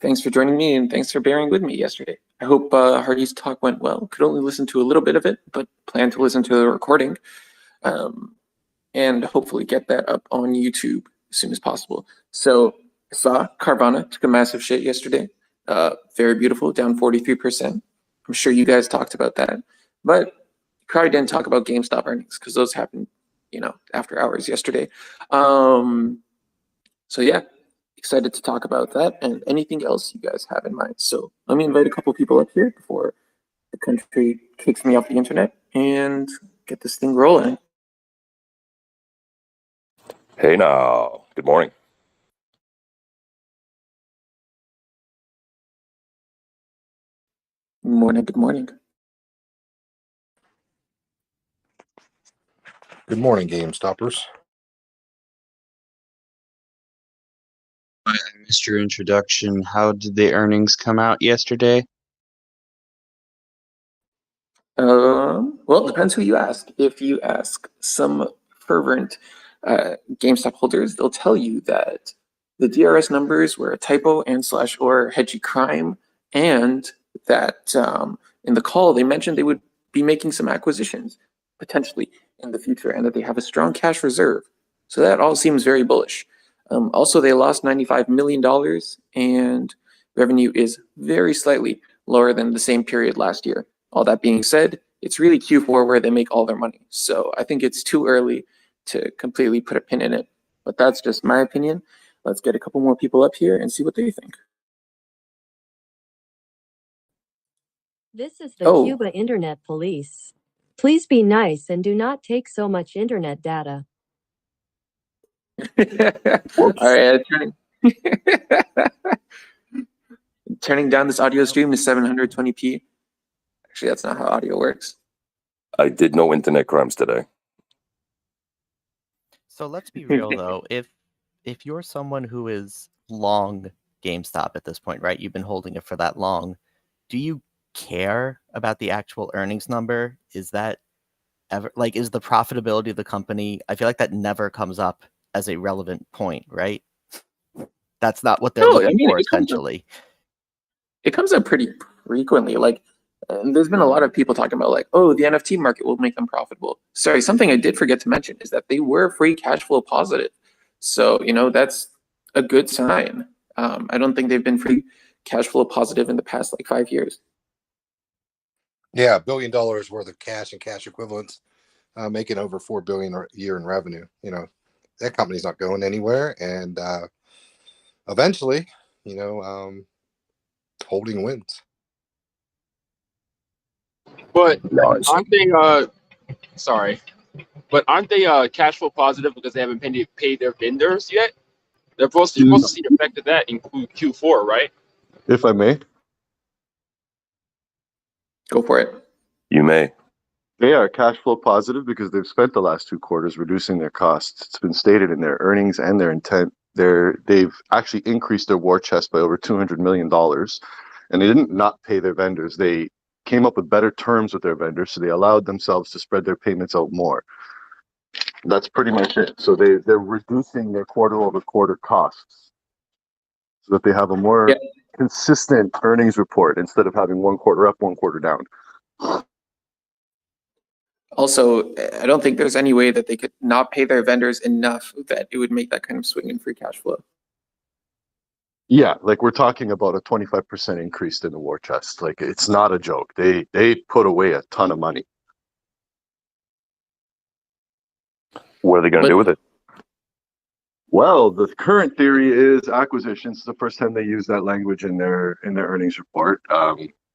Thanks for joining me and thanks for bearing with me yesterday. I hope Hardy's talk went well. Could only listen to a little bit of it, but plan to listen to the recording and hopefully get that up on YouTube as soon as possible. So I saw Carvana took a massive shit yesterday. Very beautiful, down 43%. I'm sure you guys talked about that, but probably didn't talk about GameStop earnings because those happened, after hours yesterday. So yeah, excited to talk about that and anything else you guys have in mind. So let me invite a couple people up here before the country kicks me off the internet and get this thing rolling. Hey now, good morning. Good morning. Good morning, GameStoppers. I missed your introduction. How did the earnings come out yesterday? Well, it depends who you ask. If you ask some fervent GameStop holders, they'll tell you that the DRS numbers were a typo and / or hedgy crime, and that in the call they mentioned they would be making some acquisitions potentially in the future, and that they have a strong cash reserve. So that all seems very bullish. Also, they lost $95 million, and revenue is very slightly lower than the same period last year. All that being said, it's really Q4 where they make all their money. So I think it's too early to completely put a pin in it. But that's just my opinion. Let's get a couple more people up here and see what they think. This is the Cuba Internet Police. Please be nice and do not take so much internet data. All right, turning down this audio stream to 720p. Actually, that's not how audio works. I did no internet crimes today. So let's be real though. If you're someone who is long GameStop at this point, right? You've been holding it for that long. Do you care about the actual earnings number? Is that ever is the profitability of the company? I feel like that never comes up as a relevant point, right? That's not what they're looking for essentially. It comes up pretty frequently. There's been a lot of people talking about the NFT market will make them profitable. Sorry, something I did forget to mention is that they were free cash flow positive. So, that's a good sign. I don't think they've been free cash flow positive in the past 5 years. Yeah, $1 billion worth of cash and cash equivalents, making over $4 billion a year in revenue. That company's not going anywhere, and eventually, holding wins. But aren't they cash flow positive because they haven't paid their vendors yet? They're supposed to see the effect of that in Q4, right? If I may. Go for it. You may. They are cash flow positive because they've spent the last 2 quarters reducing their costs. It's been stated in their earnings and their intent. They've actually increased their war chest by over $200 million, and they didn't not pay their vendors. They came up with better terms with their vendors, so they allowed themselves to spread their payments out more. That's pretty much it. So they're reducing their quarter-over-quarter costs so that they have a more consistent earnings report instead of having 1 quarter up, 1 quarter down. Also, I don't think there's any way that they could not pay their vendors enough that it would make that kind of swing in free cash flow. Yeah, we're talking about a 25% increase in the war chest. It's not a joke. They put away a ton of money. What are they going to do with it? Well, the current theory is acquisitions. It's the first time they use that language in their earnings report.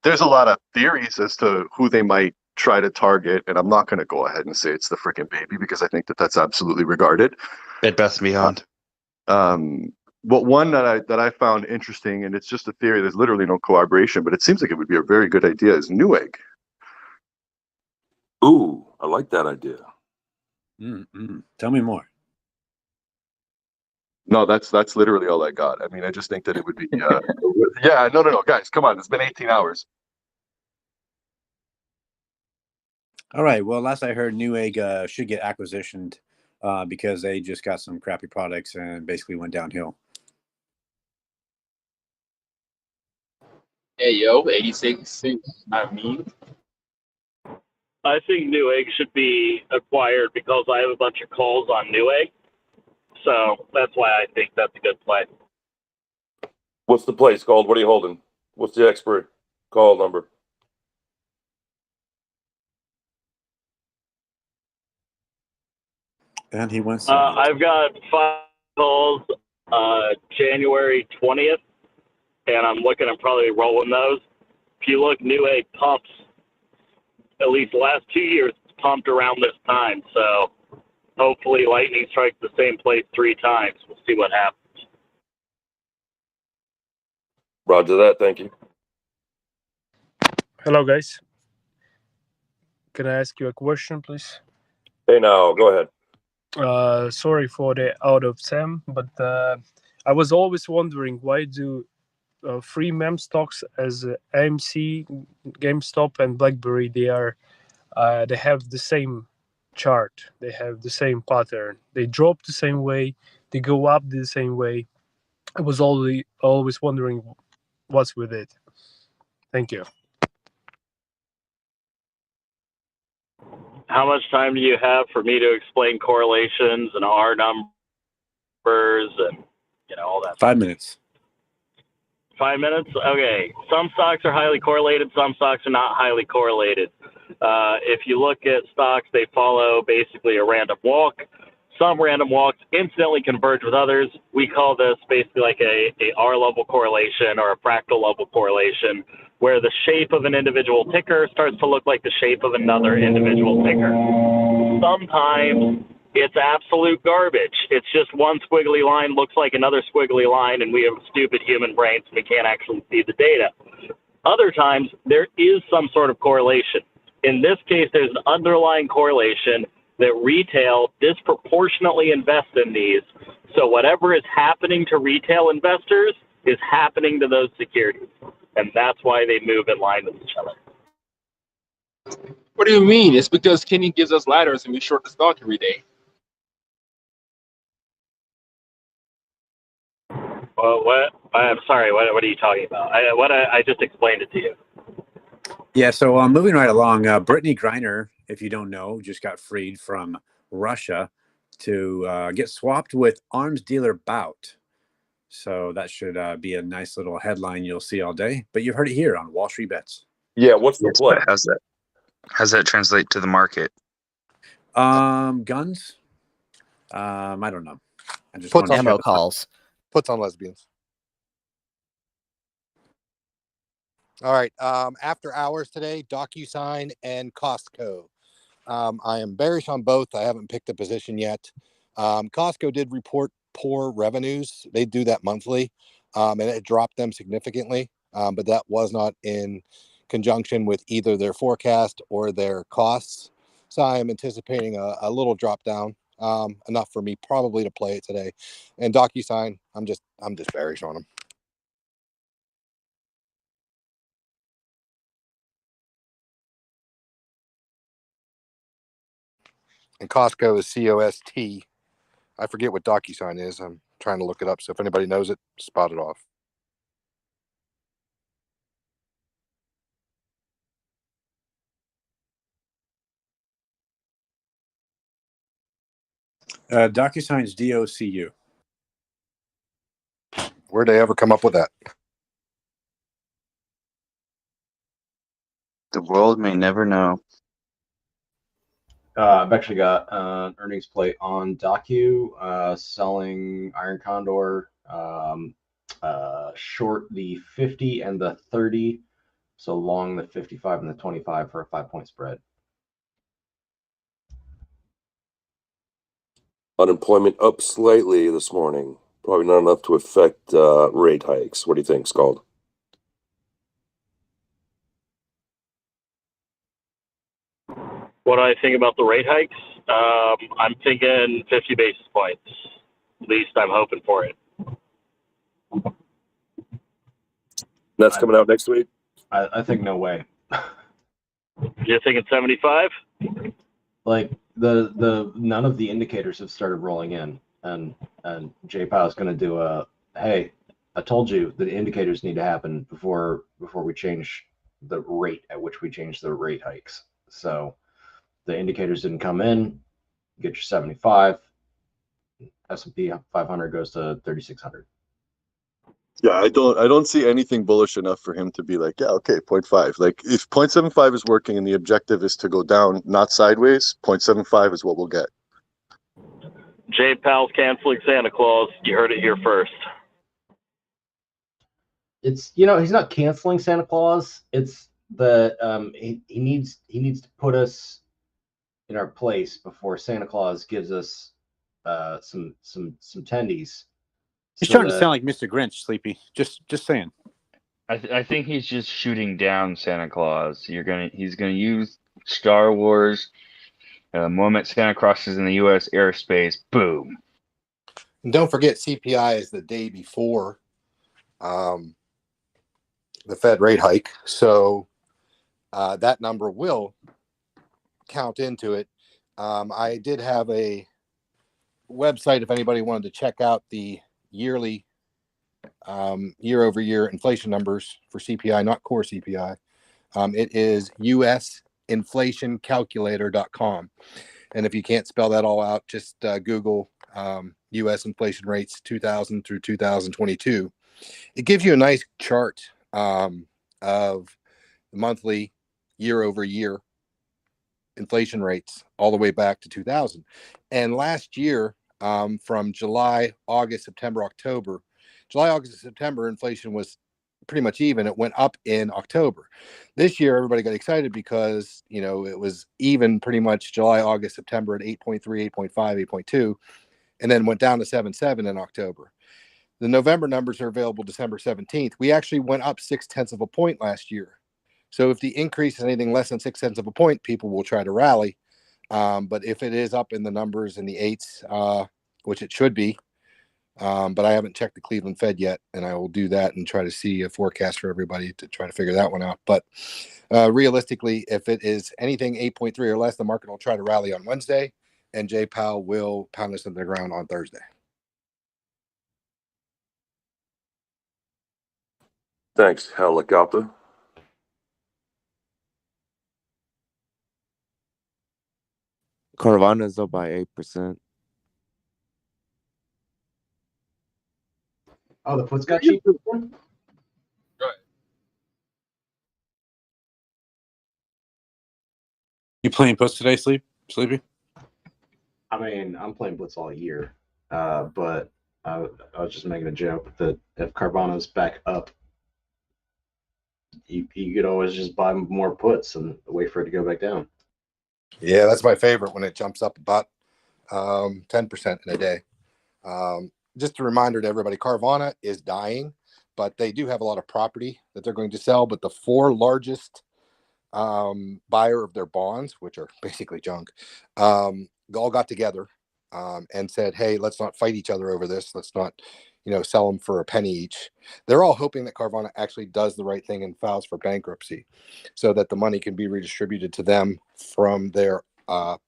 There's a lot of theories as to who they might try to target, and I'm not going to go ahead and say it's the freaking baby because I think that's absolutely regarded. At best and beyond. But one that I found interesting, and it's just a theory, there's literally no corroboration, but it seems like it would be a very good idea, is Newegg. Ooh, I like that idea. Tell me more. No, that's literally all I got. I mean, I just think that it would be yeah, no, guys, come on, it's been 18 hours. All right, well, last I heard, Newegg should get acquisitioned because they just got some crappy products and basically went downhill. Hey, yo, 86. I mean, I think Newegg should be acquired because I have a bunch of calls on Newegg. So that's why I think that's a good play. What's the place called? What are you holding? What's the expiry call number? And he went. I've got 5 calls January 20th, and I'm looking at probably rolling those. If you look, Newegg pumps, at least the last 2 years, it's pumped around this time. So hopefully Lightning strikes the same place 3 times. We'll see what happens. Roger that. Thank you. Hello, guys. Can I ask you a question, please? Hey, now, go ahead. Sorry for the out of Sam, but I was always wondering why do 3 meme stocks as AMC, GameStop, and BlackBerry they have the same chart, they have the same pattern, they drop the same way, they go up the same way. I was always wondering what's with it. Thank you. How much time do you have for me to explain correlations and R numbers and all that? 5 minutes. 5 minutes? Okay. Some stocks are highly correlated. Some stocks are not highly correlated. If you look at stocks, they follow basically a random walk. Some random walks instantly converge with others. We call this basically like a R level correlation or a fractal level correlation, where the shape of an individual ticker starts to look like the shape of another individual ticker. Sometimes it's absolute garbage. It's just one squiggly line looks like another squiggly line, and we have stupid human brains and we can't actually see the data. Other times, there is some sort of correlation. In this case, there's an underlying correlation that retail disproportionately invest in these. So whatever is happening to retail investors is happening to those securities. And that's why they move in line with each other. what do you mean? It's because Kenny gives us ladders and we short the stock every day. Well, what? I'm sorry. What are you talking about? I just explained it to you. Yeah, so moving right along, Brittany Griner, if you don't know, just got freed from Russia to get swapped with arms dealer Bout. So that should be a nice little headline you'll see all day. But you've heard it here on Wall Street Bets. Yeah, what's the Yes, play? but how's that translate to the market? Guns? I don't know. I just Puts on Ammo calls. Puts on lesbians. All right. After hours today, DocuSign and Costco. I am bearish on both. I haven't picked a position yet. Costco did report poor revenues. They do that monthly, and it dropped them significantly. But that was not in conjunction with either their forecast or their costs. So I am anticipating a little drop down, enough for me probably to play it today. And DocuSign, I'm just bearish on them. And Costco is COST. I forget what DocuSign is. I'm trying to look it up. So if anybody knows it, spot it off. DocuSign's DOCU. Where'd they ever come up with that? The world may never know. I've actually got an earnings play on Docu, selling Iron Condor, short the 50 and the 30, so long the 55 and the 25 for a 5-point spread. Unemployment up slightly this morning. Probably not enough to affect rate hikes. What do you think, Scald? What do I think about the rate hikes? I'm thinking 50 basis points. At least I'm hoping for it. That's coming out next week? I think no way. You're thinking 75? Like the none of the indicators have started rolling in, and J Powell's going to do a, hey, I told you the indicators need to happen before we change the rate at which we change the rate hikes. So the indicators didn't come in. Get your 75. S&P 500 goes to 3,600. Yeah, I don't see anything bullish enough for him to be like, yeah, okay, 0.5. Like if 0.75 is working and the objective is to go down, not sideways, 0.75 is what we'll get. Jay Powell's canceling Santa Claus. You heard it here first. It's he's not canceling Santa Claus. It's the he needs to put us in our place before Santa Claus gives us some tendies. He's trying to sound like Mr. Grinch, Sleepy. Just saying. I think he's just shooting down Santa Claus. He's gonna use Star Wars. The moment Santa crosses in the U.S. airspace, boom. And don't forget, CPI is the day before the Fed rate hike, so that number will count into it. I did have a website if anybody wanted to check out the yearly year-over-year inflation numbers for CPI, not core CPI. It is usinflationcalculator.com. And if you can't spell that all out, just Google U.S. inflation rates 2000 through 2022. It gives you a nice chart of the monthly year-over-year inflation rates all the way back to 2000. And last year, from July, August, September, October, July, August, and September, inflation was pretty much even. It went up in October. This year, everybody got excited because, it was even pretty much July, August, September at 8.3, 8.5, 8.2, and then went down to 7.7 in October. The November numbers are available December 17th. We actually went up 0.6 of a point last year. So if the increase is anything less than 0.6 of a point, people will try to rally. But if it is up in the numbers in the eights, which it should be, but I haven't checked the Cleveland Fed yet, and I will do that and try to see a forecast for everybody to try to figure that one out. But realistically, if it is anything 8.3 or less, the market will try to rally on Wednesday, and Jay Powell will pound us into the ground on Thursday. Thanks, helicopter. Carvana's up by 8%. Oh, the puts got cheaper. You playing puts today, Sleepy? I mean, I'm playing puts all year, but I was just making a joke that if Carvana's back up, you could always just buy more puts and wait for it to go back down. Yeah, that's my favorite when it jumps up about 10% in a day. Just a reminder to everybody, Carvana is dying, but they do have a lot of property that they're going to sell. But the four largest buyer of their bonds, which are basically junk, all got together and said, hey, let's not fight each other over this. Let's not, sell them for a penny each. They're all hoping that Carvana actually does the right thing and files for bankruptcy so that the money can be redistributed to them from their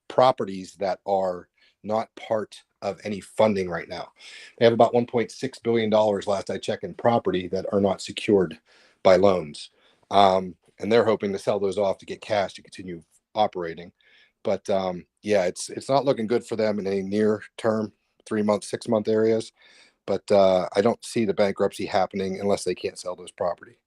properties that are not part of any funding right now. They have about $1.6 billion last I checked in property that are not secured by loans. And they're hoping to sell those off to get cash to continue operating. But yeah, it's not looking good for them in any near term, 3 month, 6 month areas. But I don't see the bankruptcy happening unless they can't sell those property.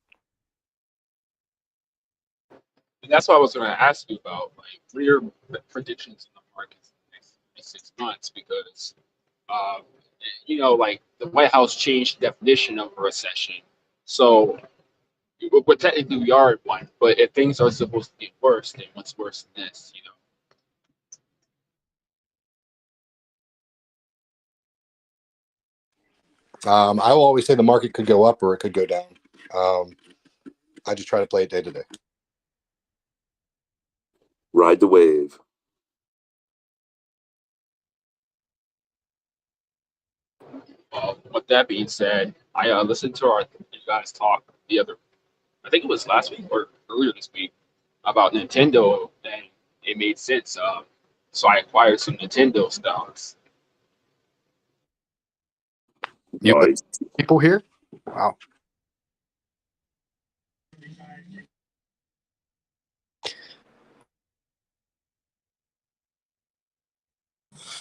And that's what I was going to ask you about, like, for your predictions in the markets in the next 6 months, because, like the White House changed the definition of a recession. So, but technically we are in one, but if things are supposed to get worse, then what's worse than this, I will always say the market could go up or it could go down. I just try to play it day to day. Ride the wave. With that being said, I listened to you guys talk I think it was last week or earlier this week, about Nintendo, and it made sense. So I acquired some Nintendo stocks. People here? Wow.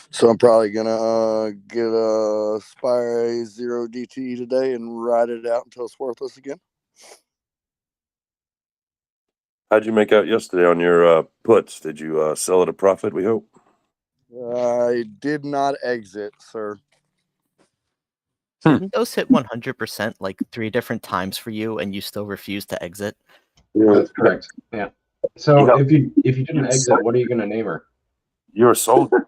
So I'm probably gonna get a Spire Zero DTE today and ride it out until it's worthless again. How'd you make out yesterday on your puts? Did you sell at a profit, we hope? I did not exit, sir. Didn't those hit 100% like 3 different times for you, and you still refused to exit? That's correct. Yeah. So if you didn't exit, what are you going to name her? You're a soldier,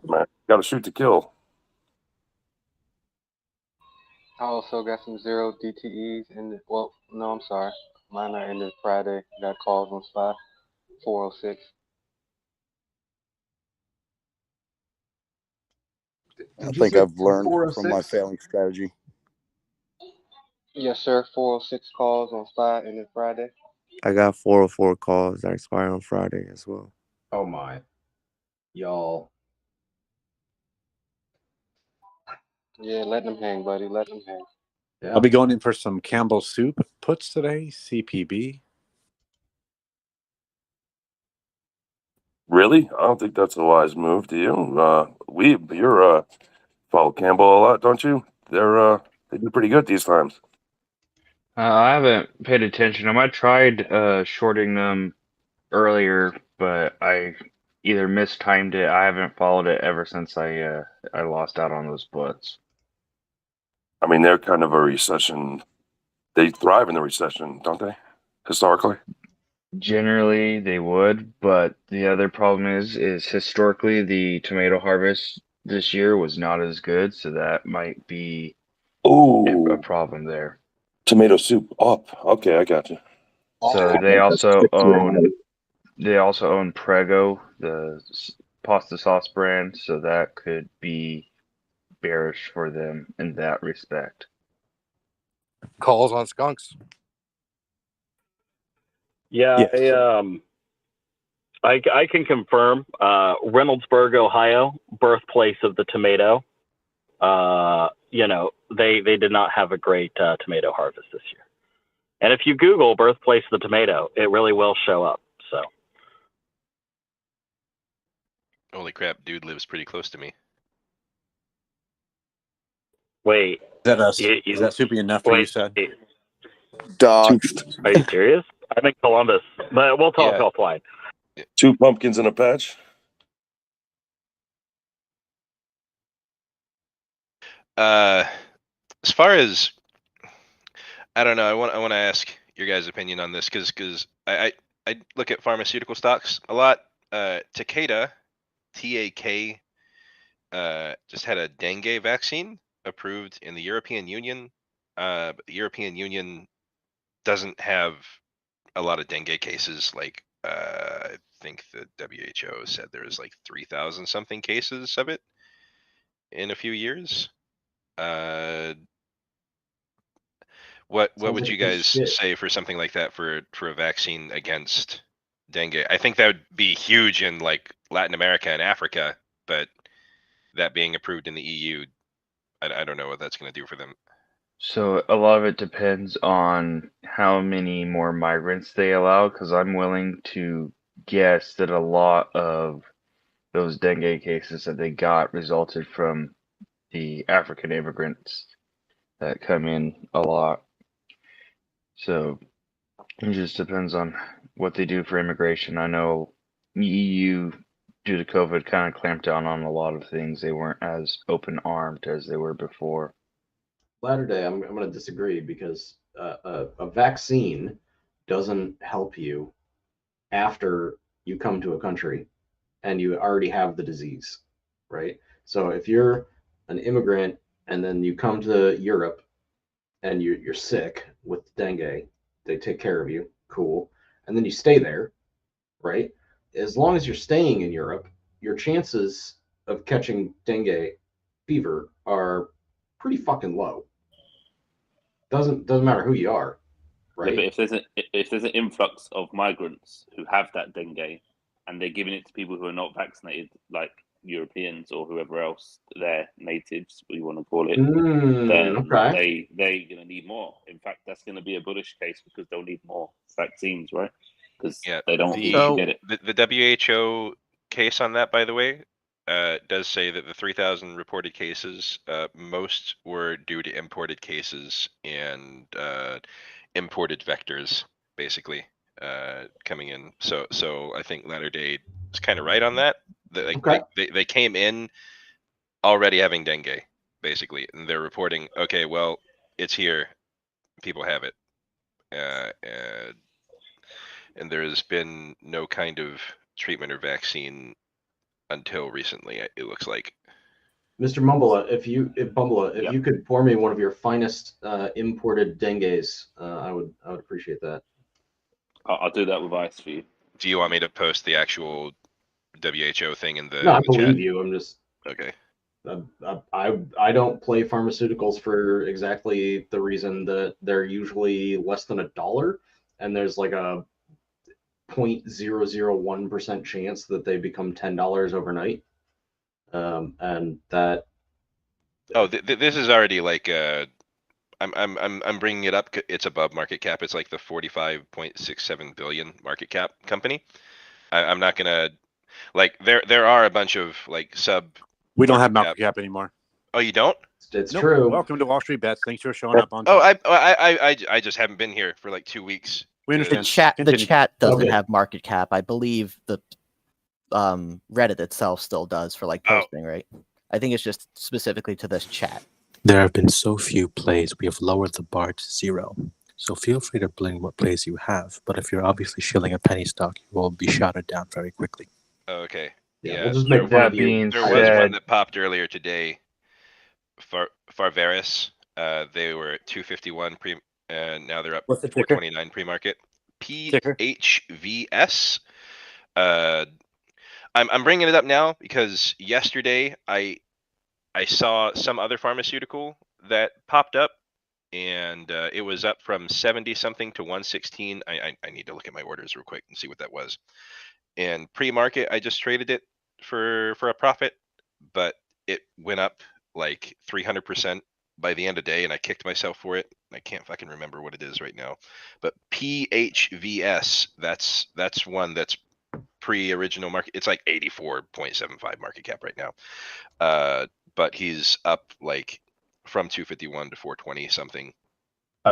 man. Got to shoot to kill. I also got some zero DTEs and well, no, I'm sorry. Mine are ended Friday. Got calls on spot 406. I think I've learned from my failing strategy. Yes, sir. 406 calls on spot ended Friday. I got 404 calls that expire on Friday as well. Oh my, y'all. Yeah, let them hang, buddy. Let them hang. Yeah. I'll be going in for some Campbell soup puts today, CPB. Really? I don't think that's a wise move. Do you? You're follow Campbell a lot, don't you? They do pretty good these times. I haven't paid attention. I tried shorting them earlier, but I either mistimed it. I haven't followed it ever since I lost out on those puts. I mean, they're kind of a recession. They thrive in the recession, don't they? Historically. Generally, they would, but the other problem is historically the tomato harvest this year was not as good, so that might be a problem there. Tomato soup up. Okay, I got you. So they also own Prego, the pasta sauce brand, so that could be bearish for them in that respect. Calls on skunks. Yeah, I can confirm. Reynoldsburg, Ohio, birthplace of the tomato. They did not have a great tomato harvest this year. And if you Google birthplace of the tomato, it really will show up. So. Holy crap, dude lives pretty close to me. Wait. Is that soupy enough for you, Seth? Doxed. Are you serious? I'm in Columbus, but we'll talk offline. 2 pumpkins in a patch. As far as I don't know, I want to ask your guys' opinion on this because I look at pharmaceutical stocks a lot. Takeda, TAK, just had a dengue vaccine approved in the European Union. But the European Union doesn't have a lot of dengue cases. Like I think the WHO said there was like 3,000 something cases of it in a few years. What would you guys say for something like that for a vaccine against dengue? I think that would be huge in like Latin America and Africa, but that being approved in the EU, I don't know what that's going to do for them. So a lot of it depends on how many more migrants they allow, because I'm willing to guess that a lot of those dengue cases that they got resulted from the African immigrants that come in a lot. So it just depends on what they do for immigration. I know the EU, due to COVID, kind of clamped down on a lot of things. They weren't as open-armed as they were before. Latter day, I'm going to disagree because a vaccine doesn't help you after you come to a country and you already have the disease, right? So if you're an immigrant and then you come to Europe and you're sick with dengue, they take care of you, cool, and then you stay there, right? As long as you're staying in Europe, your chances of catching dengue fever are pretty fucking low. Doesn't matter who you are, right? Yeah, but if there's an influx of migrants who have that dengue and they're giving it to people who are not vaccinated, like Europeans or whoever else, their natives, we want to call it, then Okay. they're going to need more. In fact, that's going to be a bullish case because they'll need more vaccines, right? Because they don't even get it. The WHO case on that, by the way, does say that the 3,000 reported cases, most were due to imported cases and imported vectors, basically, coming in. So I think Latter Day is kind of right on that. They came in already having dengue, basically, and they're reporting, okay, well, it's here, people have it, and there has been no kind of treatment or vaccine until recently. It looks like. Mr. Mumbala, if you could pour me one of your finest imported dengues, I would appreciate that. I'll do that with ice for you. Do you want me to post the actual WHO thing in the? No, I the believe chat? you. I'm just okay. I don't play pharmaceuticals for exactly the reason that they're usually less than $1, and there's like a 0.001% chance that they become $10 overnight, and that. Oh, this is already like I'm bringing it up. It's above market cap. It's like the 45.67 billion market cap company. I'm not gonna like there are a bunch of like sub. We don't have market cap anymore. Oh, you don't? It's nope. true. Welcome to WallStreetBets. Thanks for showing up on Oh, time. I just haven't been here for like 2 weeks. We understand. The chat doesn't have market cap. I believe the Reddit itself still does for like posting, right? I think it's just specifically to this chat. There have been so few plays, we have lowered the bar to 0. So feel free to bring what plays you have, but if you're obviously shilling a penny stock, you will be shouted down very quickly. Oh, okay. Yeah, we'll just make fun of you. There was one that popped earlier today. Farvaris, they were at 251 pre, and now they're up 429 pre-market. PHVS. I'm bringing it up now because yesterday I saw some other pharmaceutical that popped up, and it was up from 70 something to 116. I need to look at my orders real quick and see what that was. And pre-market, I just traded it for a profit, but it went up like 300% by the end of the day, and I kicked myself for it. I can't fucking remember what it is right now, but PHVS, that's one that's pre-original market. It's like 84.75 market cap right now, but he's up like from 251 to 420 something.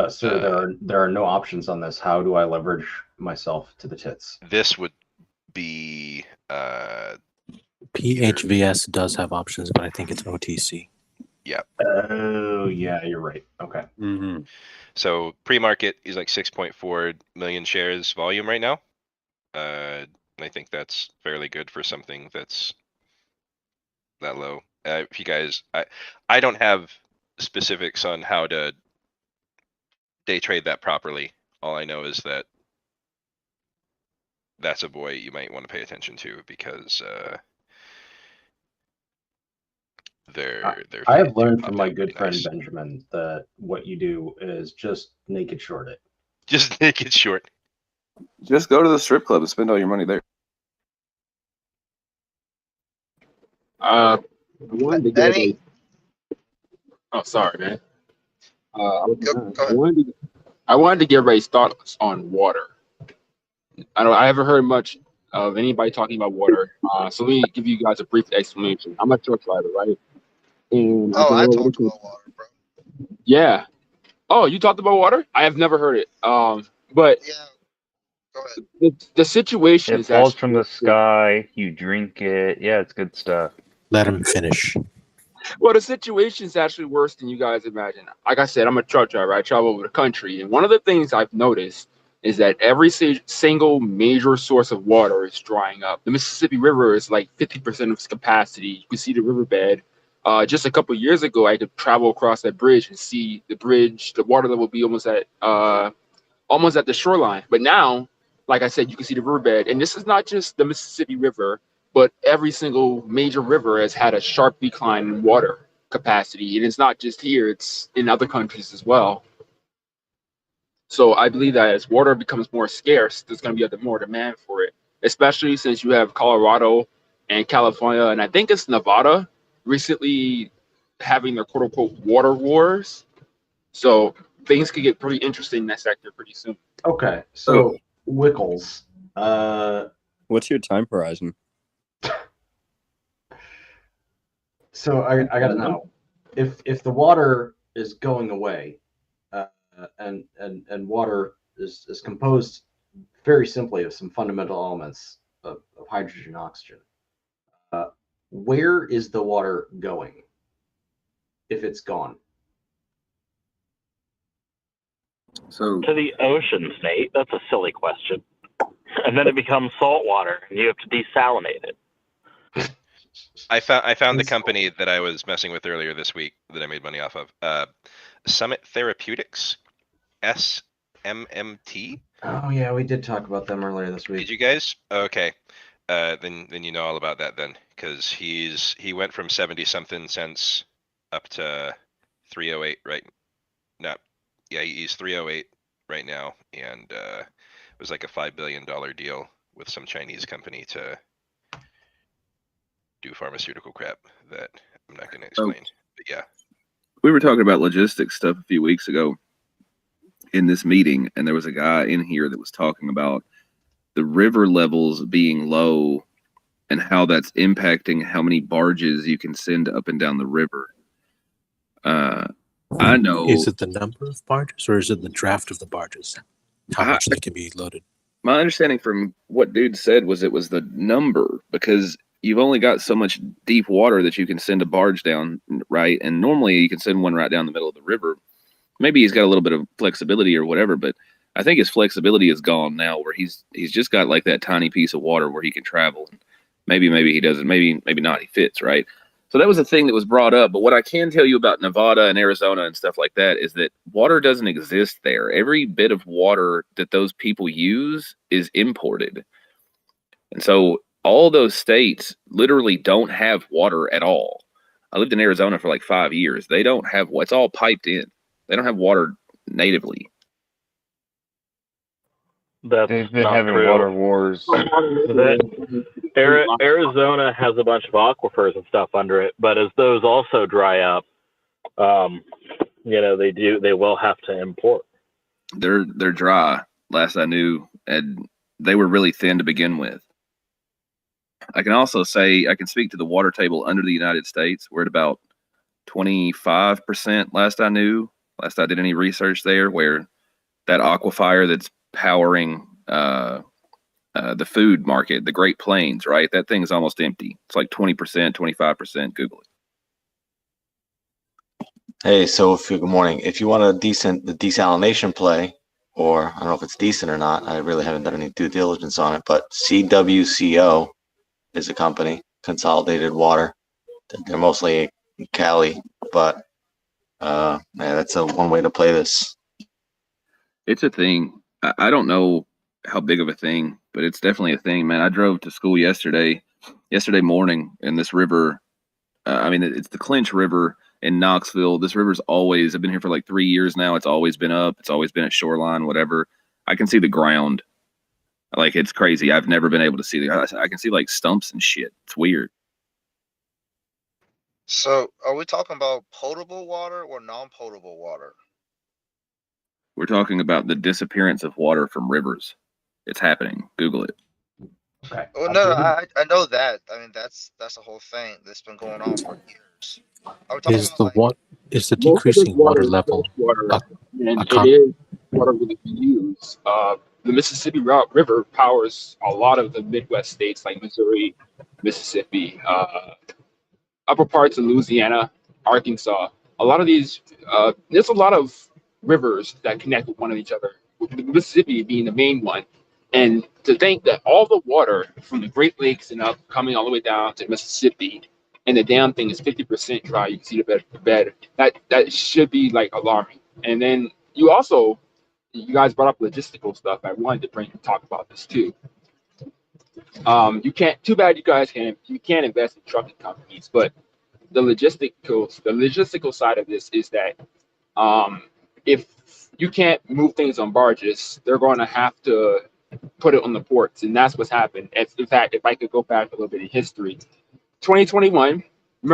Sir, there are no options on this. How do I leverage myself to the tits? This would be PHVS does have options, but I think it's OTC. Yeah. Oh, yeah, you're right. Okay. Mm-hmm. So pre-market is like 6.4 million shares volume right now. I think that's fairly good for something that's that low. If you guys, I don't have specifics on how to day trade that properly. All I know is that that's a boy you might want to pay attention to because I have learned from my good friend Benjamin that what you do is just naked short it. Just naked short. Just go to the strip club and spend all your money there. I wanted to get a... Oh, sorry, man. I wanted to get Ray's thoughts on water. I haven't heard much of anybody talking about water. So let me give you guys a brief explanation. I'm a truck driver, right? And I talked about water, bro. Yeah. Oh, you talked about water? I have never heard it. But yeah. Go ahead. The situation it is falls actually from the sky. You drink it. Yeah, it's good stuff. Let him finish. Well, the situation is actually worse than you guys imagine. Like I said, I'm a truck driver. I travel over the country. And one of the things I've noticed is that every single major source of water is drying up. The Mississippi River is like 50% of its capacity. You can see the riverbed. Just a couple of years ago, I could travel across that bridge and see the bridge, the water level be almost at the shoreline. But now, like I said, you can see the riverbed. And this is not just the Mississippi River, but every single major river has had a sharp decline in water capacity. And it's not just here, it's in other countries as well. So I believe that as water becomes more scarce, there's going to be more demand for it, especially since you have Colorado and California, and I think it's Nevada, recently having their quote unquote water wars. So things could get pretty interesting in that sector pretty soon. Okay, so Wickles, what's your time horizon? So I got to know if the water is going away, and water is composed very simply of some fundamental elements of hydrogen and oxygen. Where is the water going if it's gone? So to the oceans, Nate. That's a silly question. And then it becomes salt water, and you have to desalinate it. I found the company that I was messing with earlier this week that I made money off of. Summit Therapeutics, SMMT. Oh yeah, we did talk about them earlier this week. Did you guys? Okay. Then you know all about that then, because he went from 70 something cents up to 308 right now. Yeah, he's 308 right now, and it was like a $5 billion deal with some Chinese company to do pharmaceutical crap that I'm not going to explain. But yeah, we were talking about logistics stuff a few weeks ago in this meeting, and there was a guy in here that was talking about the river levels being low and how that's impacting how many barges you can send up and down the river. I know. Is it the number of barges or is it the draft of the barges? How much they can be loaded? My understanding from what dude said was it was the number, because you've only got so much deep water that you can send a barge down, right? And normally you can send one right down the middle of the river. Maybe he's got a little bit of flexibility or whatever, but I think his flexibility is gone now, where he's just got like that tiny piece of water where he can travel. Maybe he doesn't, maybe not, he fits, right? So that was a thing that was brought up. But what I can tell you about Nevada and Arizona and stuff like that is that water doesn't exist there. Every bit of water that those people use is imported. And so all those states literally don't have water at all. I lived in Arizona for like 5 years. They don't have, it's all piped in. They don't have water natively. That's They've been not having true. water wars. Arizona has a bunch of aquifers and stuff under it, but as those also dry up, they will have to import. They're dry, last I knew, and they were really thin to begin with. I can also say I can speak to the water table under the United States. We're at about 25% last I knew, last I did any research there, where that aquifer that's powering the food market, the Great Plains, right? That thing's almost empty. It's like 20%, 25%. Google it. Hey, so good morning. If you want the desalination play, or I don't know if it's decent or not, I really haven't done any due diligence on it, but CWCO is a company, Consolidated Water. They're mostly in Cali, but that's one way to play this. It's a thing. I don't know how big of a thing, but it's definitely a thing, man. I drove to school yesterday morning, in this river. It's the Clinch River in Knoxville. This river's always, I've been here for like 3 years now. It's always been up. It's always been at shoreline, whatever. I can see the ground. Like, it's crazy. I've never been able to see I can see like stumps and shit. It's weird. So, are we talking about potable water or non-potable water? We're talking about the disappearance of water from rivers. It's happening. Google it. Okay. Well, no, I know that. I mean, that's the whole thing that's been going on for years. Are we talking about Is the decreasing water level And it is water that we use. The Mississippi River powers a lot of the Midwest states like Missouri, Mississippi, upper parts of Louisiana, Arkansas. A lot of these, there's a lot of rivers that connect with one of each other, with the Mississippi being the main one. And to think that all the water from the Great Lakes and up coming all the way down to Mississippi, and the damn thing is 50% dry. You can see the bed. That should be like alarming. And then you guys brought up logistical stuff. I wanted to talk about this too. You can't. Too bad you guys can't invest in trucking companies. But the logistical side of this is that if you can't move things on barges, they're going to have to put it on the ports, and that's what's happened. In fact, if I could go back a little bit in history, 2021.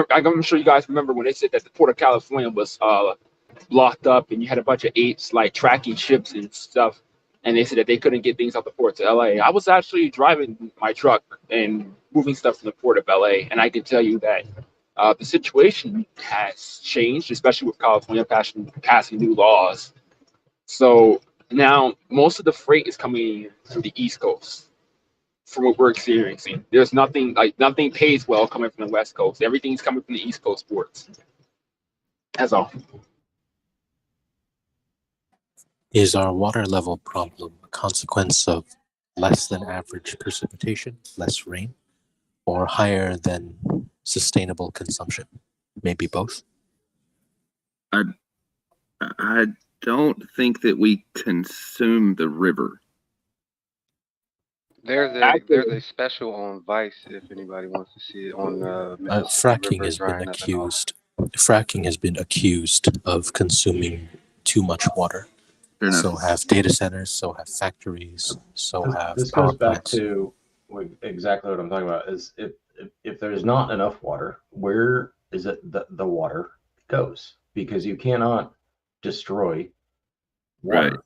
I'm sure you guys remember when they said that the port of California was blocked up, and you had a bunch of apes like tracking ships and stuff, and they said that they couldn't get things out the port to LA. I was actually driving my truck and moving stuff from the port of LA, and I can tell you that the situation has changed, especially with California passing new laws. So now most of the freight is coming from the East Coast. From what we're experiencing, there's nothing pays well coming from the West Coast. Everything's coming from the East Coast ports. That's all. Is our water level problem a consequence of less than average precipitation, less rain, or higher than sustainable consumption? Maybe both. I don't think that we consume the river. There's a special on Vice if anybody wants to see it on Mississippi Fracking River has been drying up and all. Fracking has been accused of consuming too much water. Fair enough. So have data centers, so have factories, so have This power goes back plants. to exactly what I'm talking about. Is if there's not enough water, where is it the water goes? Because you cannot destroy water.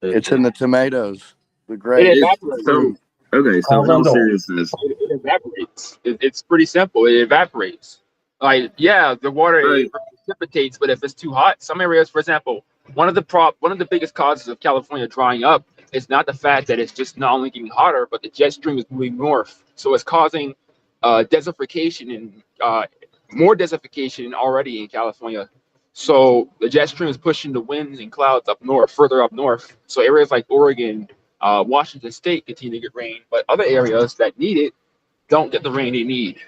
Right. It's in the tomatoes. The It great evaporates. fruit. Okay, so in all seriousness, It evaporates. It's pretty simple. It evaporates. Like, yeah, the water it precipitates, but if it's too hot, some areas, for example, one of the biggest causes of California drying up is not the fact that it's just not only getting hotter, but the jet stream is moving north, so it's causing desertification and more desertification already in California. So the jet stream is pushing the winds and clouds up north, further up north. So areas like Oregon, Washington State continue to get rain, but other areas that need it don't get the rain they need.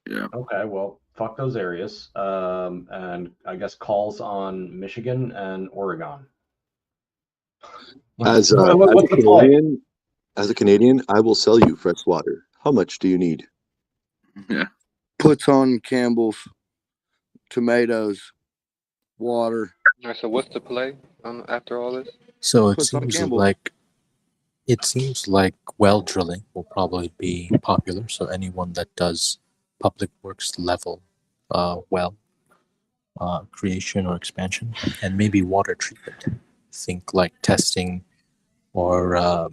Yeah. Okay, well, fuck those areas. And I guess calls on Michigan and Oregon. As a Canadian, I will sell you fresh water. How much do you need? Yeah. Puts on Campbell's, tomatoes, water. All right, so what's the play after all this? So it Puts on seems Campbell. like well drilling will probably be popular. So anyone that does public works level well creation or expansion, and maybe water treatment. Think like testing or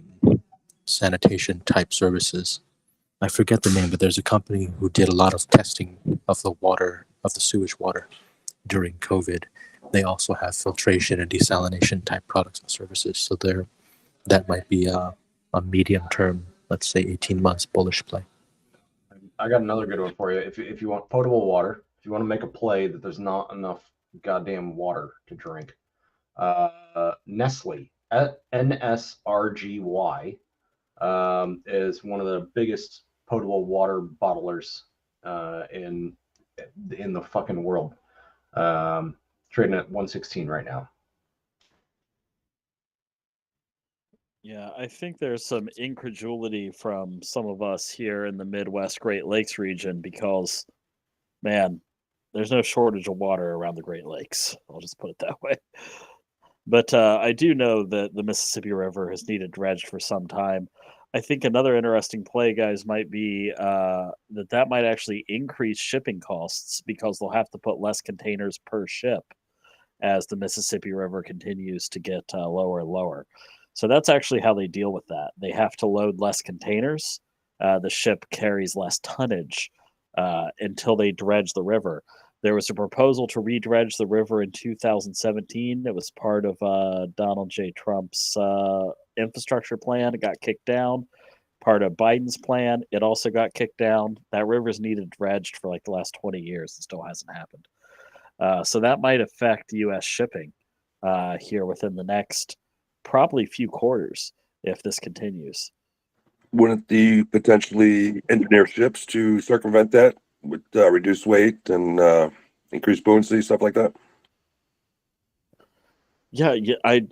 sanitation type services. I forget the name, but there's a company who did a lot of testing of the water, of the sewage water during COVID. They also have filtration and desalination type products and services. So that might be a medium term, let's say 18 months bullish play. I got another good one for you. If you want potable water, if you want to make a play that there's not enough goddamn water to drink, Nestle, NSRGY, is one of the biggest potable water bottlers in the fucking world. Trading at 116 right now. Yeah, I think there's some incredulity from some of us here in the Midwest Great Lakes region because, man, there's no shortage of water around the Great Lakes. I'll just put it that way. But I do know that the Mississippi River has needed dredged for some time. I think another interesting play, guys, might be that might actually increase shipping costs because they'll have to put less containers per ship as the Mississippi River continues to get lower and lower. So that's actually how they deal with that. They have to load less containers. The ship carries less tonnage until they dredge the river. There was a proposal to redredge the river in 2017. It was part of Donald J. Trump's infrastructure plan. It got kicked down. Part of Biden's plan. It also got kicked down. That river's needed dredged for like the last 20 years. It still hasn't happened. So that might affect U.S. shipping here within the next probably few quarters if this continues. Wouldn't the potentially engineer ships to circumvent that with reduced weight and increased buoyancy, stuff like that? Yeah, I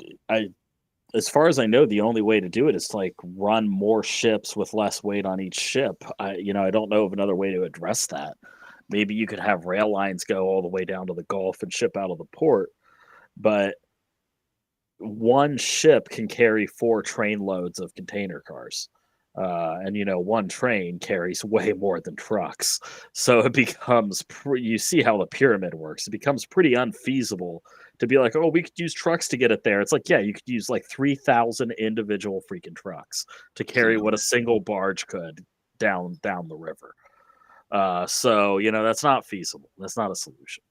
as far as I know, the only way to do it is to like run more ships with less weight on each ship. I don't know of another way to address that. Maybe you could have rail lines go all the way down to the Gulf and ship out of the port, but one ship can carry 4 train loads of container cars. And one train carries way more than trucks. So it becomes, you see how the pyramid works. It becomes pretty unfeasible to be like, oh, we could use trucks to get it there. It's like, yeah, you could use like 3,000 individual freaking trucks to carry what a single barge could down the river. So that's not feasible. That's not a solution.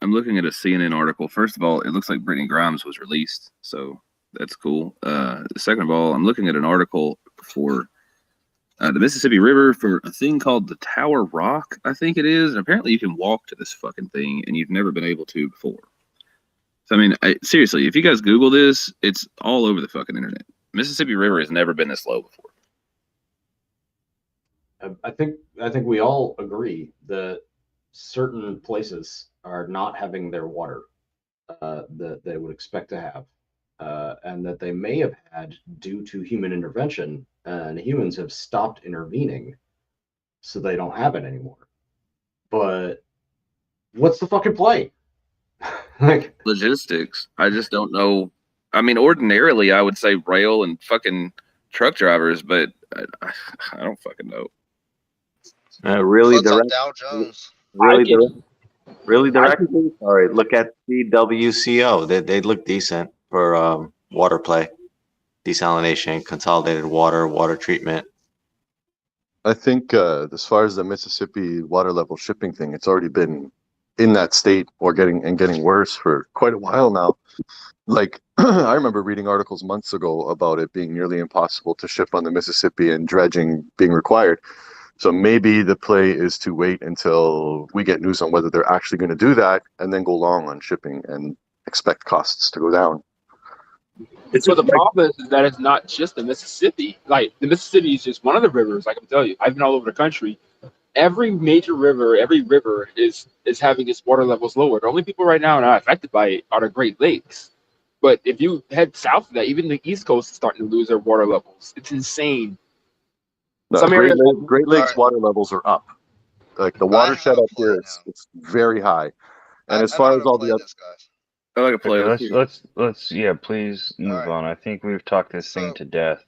I'm looking at a CNN article. First of all, it looks like Brittany Grimes was released, so that's cool. Second of all, I'm looking at an article for the Mississippi River for a thing called the Tower Rock, I think it is. And apparently you can walk to this fucking thing and you've never been able to before. So, I mean, seriously, if you guys Google this, it's all over the fucking internet. Mississippi River has never been this low before. I think we all agree that certain places are not having their water that they would expect to have. And that they may have had due to human intervention, and humans have stopped intervening, so they don't have it anymore. But what's the fucking play? Like logistics. I just don't know. I mean, ordinarily I would say rail and fucking truck drivers, but I don't fucking know. Really Puts on direct. Dow Jones. Really directly. Sorry, look at the WCO. They look decent for water play, desalination, consolidated water treatment. I think as far as the Mississippi water level shipping thing, it's already been in that state or getting worse for quite a while now. Like I remember reading articles months ago about it being nearly impossible to ship on the Mississippi and dredging being required. So maybe the play is to wait until we get news on whether they're actually going to do that and then go long on shipping and expect costs to go down. So the problem is that it's not just the Mississippi. Like the Mississippi is just one of the rivers. I can tell you, I've been all over the country. Every major river, every river is having its water levels lower. The only people right now not affected by it are the Great Lakes. But if you head south of that, even the East Coast is starting to lose their water levels. It's insane. No, Great Lakes water levels are up. Like the watershed up here, it's very high. And as far as all the other, I like a play. Okay, let's please move on. I think we've talked this thing to death.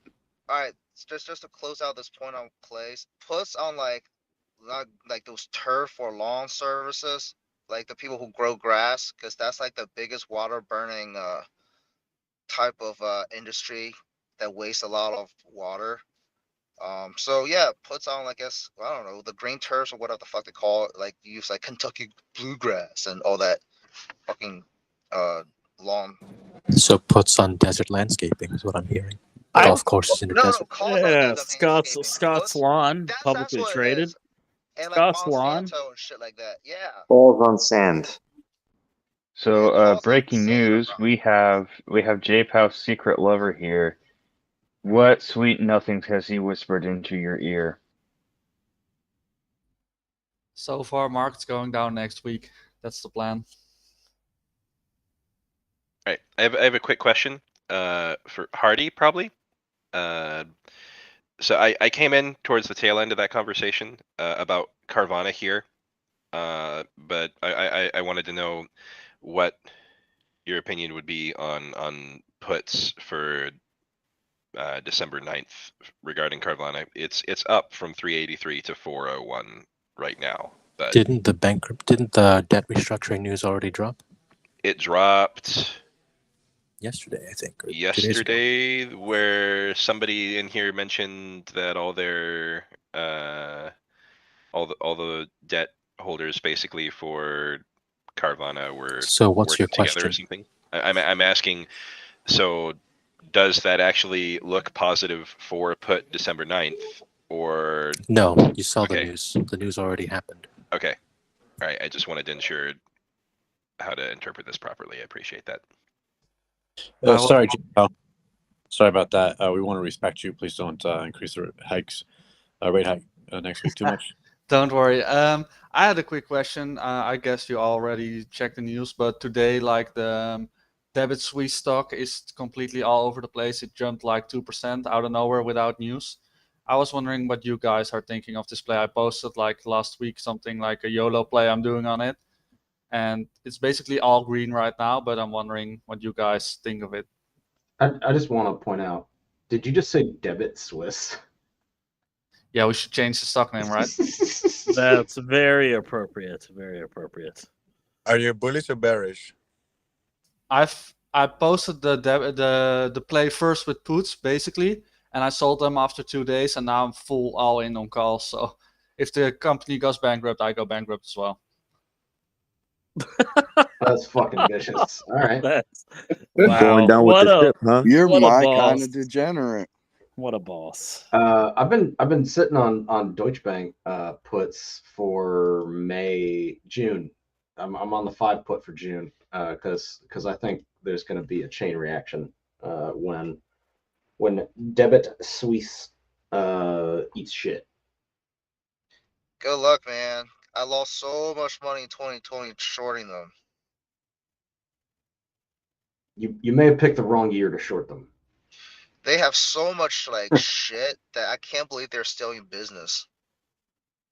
All right, just to close out this point on plays, puts on like those turf or lawn services, like the people who grow grass, because that's like the biggest water burning type of industry that wastes a lot of water. So yeah, puts on, I guess, I don't know, the green turfs or whatever the fuck they call it, like use like Kentucky bluegrass and all that fucking lawn. So puts on desert landscaping is what I'm hearing. Golf courses in the desert. Yeah, Scott's Lawn, publicly traded. And Scott's like Lawn. Monsanto and shit like that. Yeah. Balls on sand. So breaking news, we have J-Pow's secret lover here. What sweet nothings has he whispered into your ear? So far, market's going down next week. That's the plan. All right, I have a quick question for Hardy, probably. So I came in towards the tail end of that conversation about Carvana here, but I wanted to know what your opinion would be on puts for December 9th regarding Carvana. It's up from 383 to 401 right now. But didn't the debt restructuring news already drop? It dropped yesterday, I think. Yesterday, where somebody in here mentioned that all their all the debt holders basically for Carvana were so what's your together question? Or something. I'm asking, so does that actually look positive for put December 9th, or no? You saw the news. The news already happened. Okay, all right. I just wanted to ensure how to interpret this properly. I appreciate that. Sorry, Joe. Sorry about that. We want to respect you. Please don't increase the rate hike next week too much. Don't worry. I had a quick question. I guess you already checked the news, but today, like the debit Swiss stock is completely all over the place. It jumped like 2% out of nowhere without news. I was wondering what you guys are thinking of this play. I posted like last week something like a YOLO play I'm doing on it. and it's basically all green right now. But I'm wondering what you guys think of it. I just want to point out, did you just say Debit Swiss? Yeah, we should change the stock name, right? That's very appropriate. Very appropriate. Are you bullish or bearish? I posted the play first with puts basically, and I sold them after 2 days, and now I'm full all in on calls. So if the company goes bankrupt, I go bankrupt as well. That's fucking vicious. All right. Wow. Going down with What the a ship, huh? You're what a my boss. kind of degenerate. What a boss. I've been sitting on Deutsche Bank puts for June. I'm on the 5 put for June because I think there's going to be a chain reaction when Debit Suisse eats shit. Good luck, man. I lost so much money in 2020 shorting them. You may have picked the wrong year to short them. They have so much like shit that I can't believe they're still in business.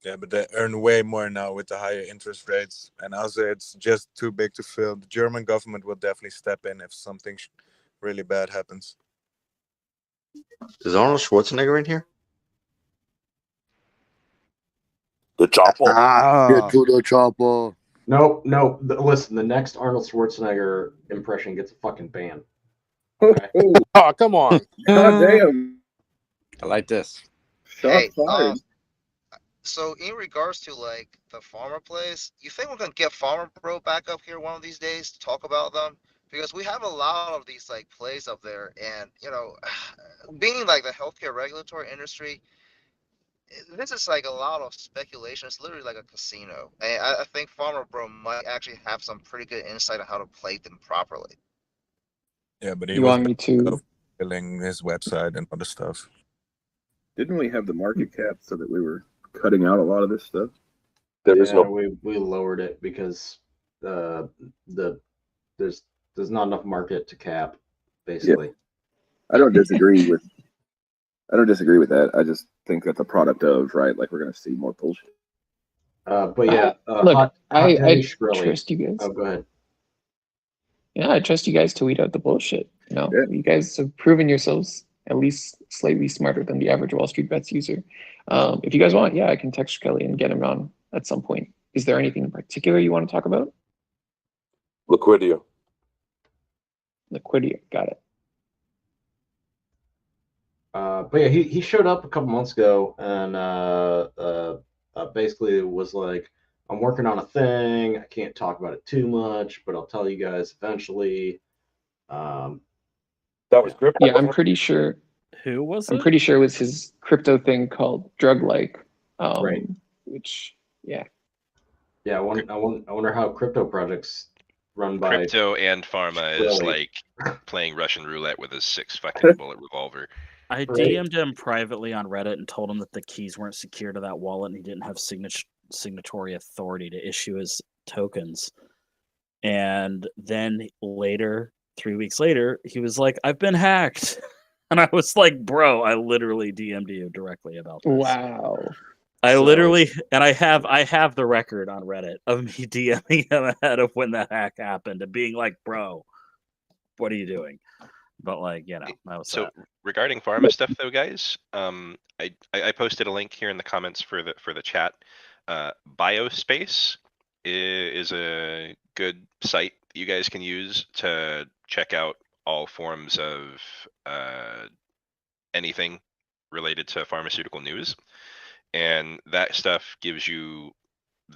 Yeah, but they earn way more now with the higher interest rates. And also, it's just too big to fail. The German government will definitely step in if something really bad happens. Is Arnold Schwarzenegger in here? The chopper. Get to the chopper. No. Listen, the next Arnold Schwarzenegger impression gets a fucking ban. Oh, come on. God damn. I like this. Hey, so in regards to like the farmer plays, you think we're gonna get Farmer Bro back up here one of these days to talk about them? Because we have a lot of these like plays up there, and being like the healthcare regulatory industry, this is like a lot of speculation. It's literally like a casino, and I think Farmer Bro might actually have some pretty good insight on how to play them properly. Yeah, but he You was want me to? killing his website and other stuff. Didn't we have the market cap so that we were cutting out a lot of this stuff? There is no. We lowered it because there's not enough market to cap, basically. Yeah. I don't disagree with that. I just think that's a product of, right, like we're gonna see more bullshit. But yeah, look, I Shkreli. trust you guys. Oh, go ahead. Yeah, I trust you guys to weed out the bullshit. Yeah. You guys have proven yourselves at least slightly smarter than the average WallStreetBets user. If you guys want, yeah, I can text Kelly and get him on at some point. Is there anything in particular you want to talk about? Liquidia. Liquidia, got it. But yeah, he showed up a couple months ago and basically was like, I'm working on a thing. I can't talk about it too much, but I'll tell you guys eventually. That was crypto. Yeah, I'm pretty sure. Who was I'm it? pretty sure it was his crypto thing called Drug-like. Right. Which, yeah. Yeah, I wonder how crypto projects run by Crypto and pharma is Shkreli. like playing Russian roulette with a 6 fucking bullet revolver. I DM'd him privately on Reddit and told him that the keys weren't secure to that wallet and he didn't have signatory authority to issue his tokens. And then later, 3 weeks later, he was like, I've been hacked. And I was like, bro, I literally DM'd you directly about this. Wow. I literally, and I have the record on Reddit of me DMing him ahead of when that hack happened and being like, bro, what are you doing? But like, that was So that. regarding pharma stuff though, guys, I posted a link here in the comments for the chat. Biospace is a good site that you guys can use to check out all forms of anything related to pharmaceutical news. And that stuff gives you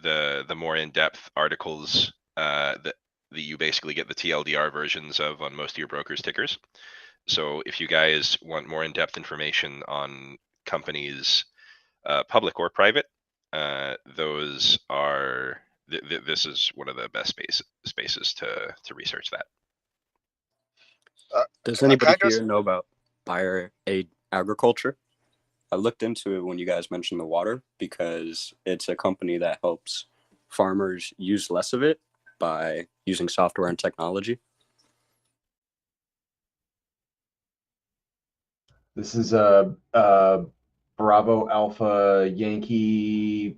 the more in-depth articles that you basically get the TLDR versions of on most of your brokers' tickers. So if you guys want more in-depth information on companies, public or private, those are this is one of the best spaces to research that. Does anybody here know about Buyer Aid Agriculture? I looked into it when you guys mentioned the water because it's a company that helps farmers use less of it by using software and technology. This is Bravo Alpha Yankee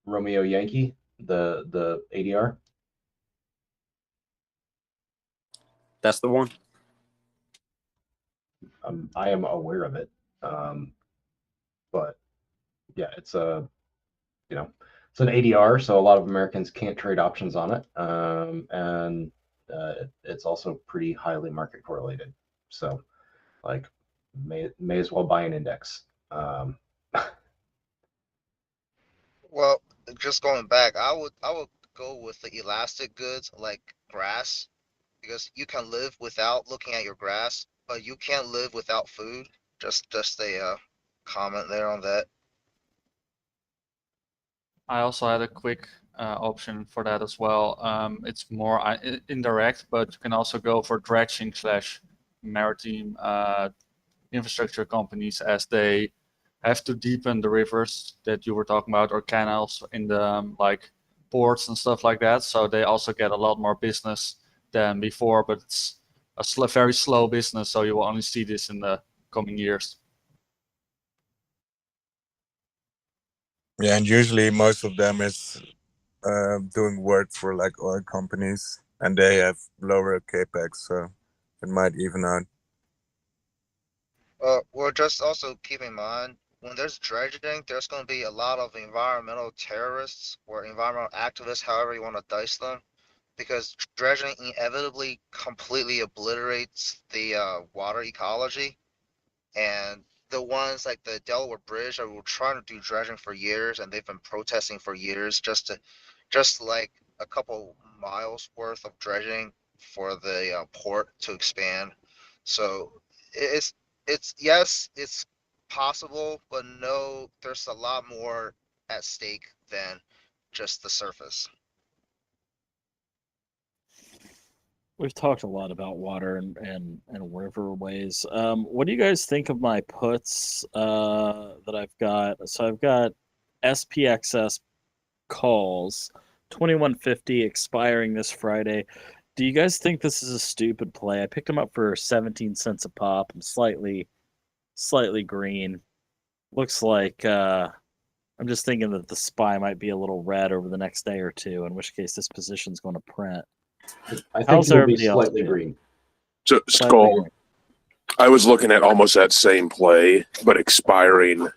Romeo Yankee, the ADR. That's the one. I am aware of it, but yeah, it's a it's an ADR, so a lot of Americans can't trade options on it, and it's also pretty highly market correlated. So, like, may as well buy an index. Well, just going back, I would go with the elastic goods like grass, because you can live without looking at your grass, but you can't live without food. Just a comment there on that. I also had a quick option for that as well. It's more indirect, but you can also go for dredging / maritime infrastructure companies, as they have to deepen the rivers that you were talking about, or canals in the like ports and stuff like that. So they also get a lot more business than before, but it's a very slow business. So you will only see this in the coming years. Yeah, and usually most of them is doing work for like oil companies, and they have lower capex, so it might even out. Well, just also keep in mind, when there's dredging, there's going to be a lot of environmental terrorists or environmental activists, however you want to dice them, because dredging inevitably completely obliterates the water ecology. And the ones like the Delaware Bridge that were trying to do dredging for years, and they've been protesting for years just like a couple miles worth of dredging for the port to expand. So it's yes, it's possible, but no, there's a lot more at stake than just the surface. We've talked a lot about water and riverways. What do you guys think of my puts that I've got? So I've got SPXS calls, 2150 expiring this Friday. Do you guys think this is a stupid play? I picked them up for 17 cents a pop. I'm slightly green. Looks like I'm just thinking that the SPY might be a little red over the next day or two, in which case this position's going to print. I think How's it will be everybody else slightly doing? green. So, Slightly Skull, green. I was looking at almost that same play, but expiring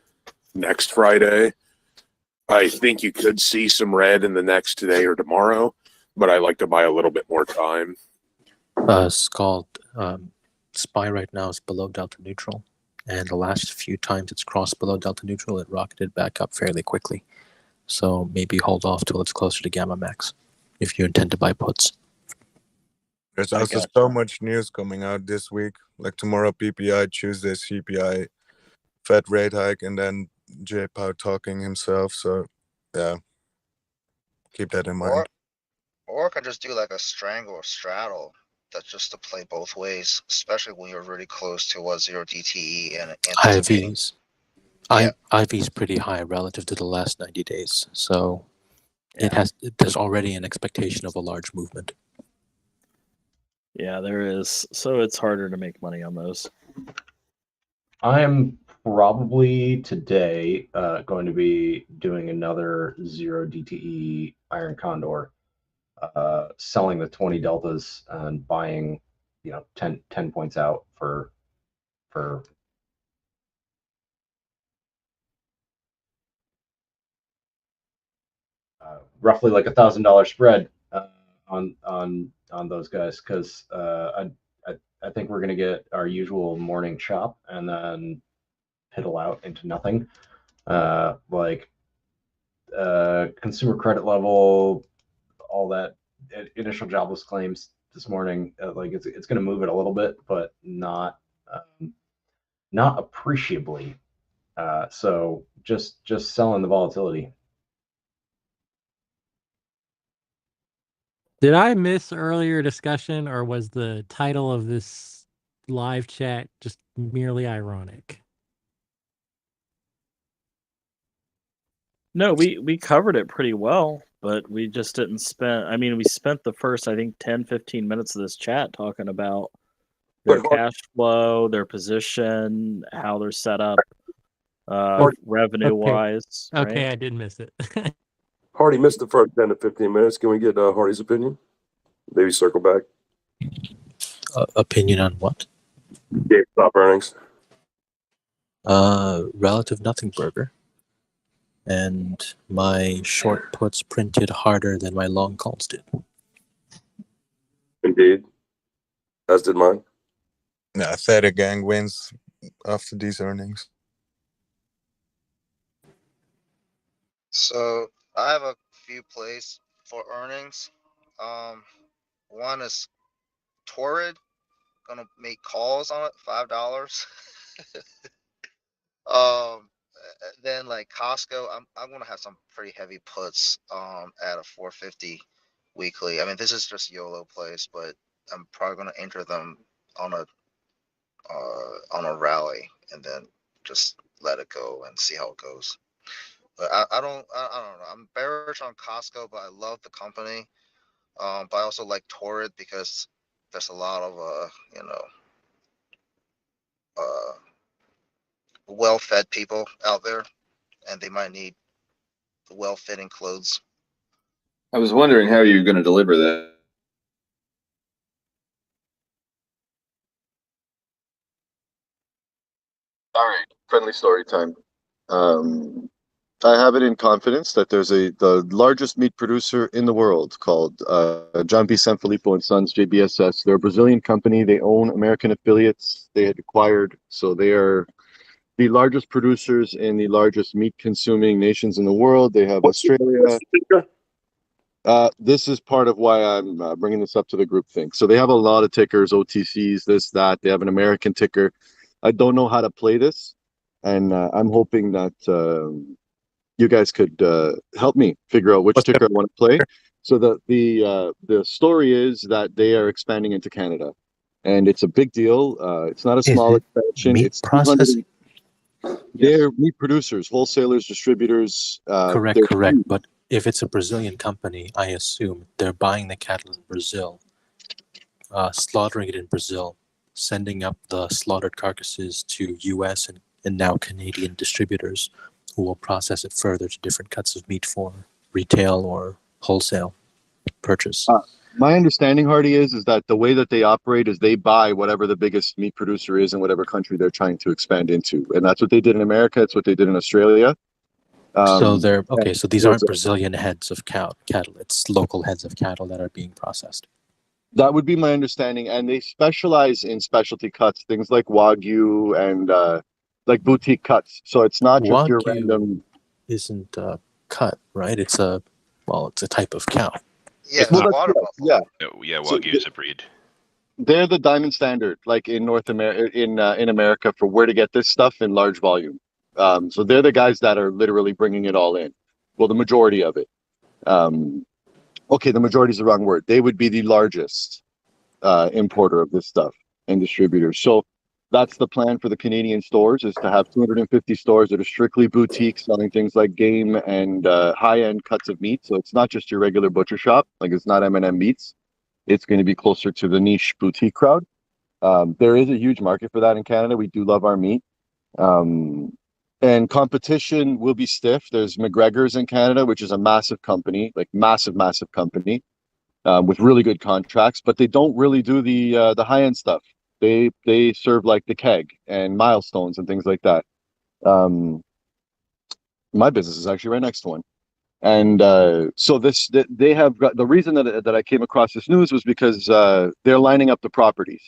next Friday. I think you could see some red in the next today or tomorrow, but I like to buy a little bit more time. Skull, SPY right now is below delta neutral, and the last few times it's crossed below delta neutral, it rocketed back up fairly quickly. So maybe hold off till it's closer to gamma max if you intend to buy puts. There's I also gotcha. so much news coming out this week. Like tomorrow PPI, Tuesday CPI, Fed rate hike, and then Jay Powell talking himself. So yeah, keep that in mind. Or I can just do like a strangle or straddle. That's just to play both ways, especially when you're really close to what 0 DTE and anticipating. IVs. Yeah. IV's pretty high relative to the last 90 days. So there's already an expectation of a large movement. Yeah, there is. So it's harder to make money on those. I'm probably today going to be doing another 0 DTE Iron Condor, selling the 20 deltas and buying 10 points out for roughly like $1,000 spread on those guys, because I think we're going to get our usual morning chop and then piddle out into nothing. Consumer credit level, all that initial jobless claims this morning, like it's going to move it a little bit, but not appreciably. So just selling the volatility. Did I miss earlier discussion, or was the title of this live chat just merely ironic? No, we covered it pretty well, but we just didn't spend. I mean, we spent the first, I think, 10, 15 minutes of this chat talking about their cash flow, their position, how they're set up, revenue wise. Okay, right? I did miss it. Hardy missed the first 10 to 15 minutes. Can we get Hardy's opinion? Maybe circle back. Opinion on what? GameStop earnings. Relative nothing burger. And my short puts printed harder than my long calls did. Indeed. As did mine. Yeah, Theta Gang wins after these earnings. So I have a few plays for earnings. One is Torrid, gonna make calls on it, $5. Then like Costco, I'm gonna have some pretty heavy puts at a 450 weekly. I mean, this is just YOLO plays, but I'm probably gonna enter them on a rally and then just let it go and see how it goes. But I don't know. I'm bearish on Costco, but I love the company. But I also like Torrid because there's a lot of well-fed people out there, and they might need well-fitting clothes. I was wondering how you're going to deliver that. All right, friendly story time. I have it in confidence that there's the largest meat producer in the world called John B. Sanfilippo and Sons, JBSS. They're a Brazilian company. They own American affiliates. They had acquired, so they are the largest producers in the largest meat consuming nations in the world. They have Australia. This is part of why I'm bringing this up to the group thing. So they have a lot of tickers, OTCs, this, that. They have an American ticker. I don't know how to play this, and I'm hoping that you guys could help me figure out which ticker I want to play. So the story is that they are expanding into Canada, and it's a big deal. It's not a small expansion. Meat It's 200. processing? They're meat producers, wholesalers, distributors. Correct, they're correct. But if it's a Brazilian company, I assume they're buying the cattle in Brazil, slaughtering it in Brazil, sending up the slaughtered carcasses to U.S. and now Canadian distributors who will process it further to different cuts of meat for retail or wholesale purchase. My understanding, Hardy, is that the way that they operate is they buy whatever the biggest meat producer is in whatever country they're trying to expand into, and that's what they did in America. It's what they did in Australia. So they're okay. So these aren't there's a- Brazilian heads of cattle. It's local heads of cattle that are being processed. That would be my understanding, and they specialize in specialty cuts, things like Wagyu and like boutique cuts. So it's not just your Wagyu random. isn't cut, right? It's a type of cow. Yeah, Well, that's water correct. buffalo. Yeah. No, yeah, So Wagyu is a breed. they're the diamond standard, like in North America, in America, for where to get this stuff in large volume. So they're the guys that are literally bringing it all in. Well, the majority of it. Okay, the majority is the wrong word. They would be the largest importer of this stuff and distributor. So that's the plan for the Canadian stores: is to have 250 stores that are strictly boutique, selling things like game and high-end cuts of meat. So it's not just your regular butcher shop, like it's not M&M Meats. It's going to be closer to the niche boutique crowd. There is a huge market for that in Canada. We do love our meat. And competition will be stiff. There's McGregor's in Canada, which is a massive company, like massive, massive company, with really good contracts, but they don't really do the high end stuff. They serve like the keg and milestones and things like that. My business is actually right next to one. And so they have got the reason that I came across this news was because they're lining up the properties,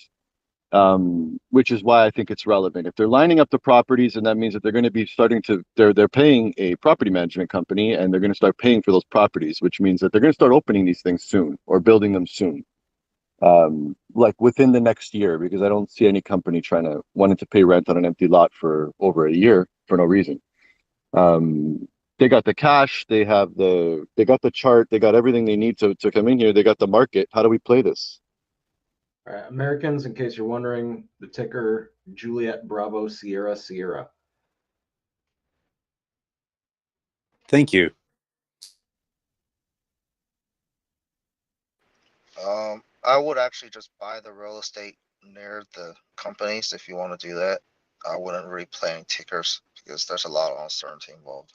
which is why I think it's relevant. If they're lining up the properties, and that means that they're going to be starting to they're paying a property management company, and they're going to start paying for those properties, which means that they're going to start opening these things soon or building them soon, like within the next year, because I don't see any company wanting to pay rent on an empty lot for over a year for no reason. They got the cash, they got the chart, they got everything they need to come in here. They got the market. How do we play this? All right, Americans, in case you're wondering, the ticker Juliet Bravo Sierra Sierra. Thank you. I would actually just buy the real estate near the companies if you want to do that. I wouldn't really play any tickers because there's a lot of uncertainty involved.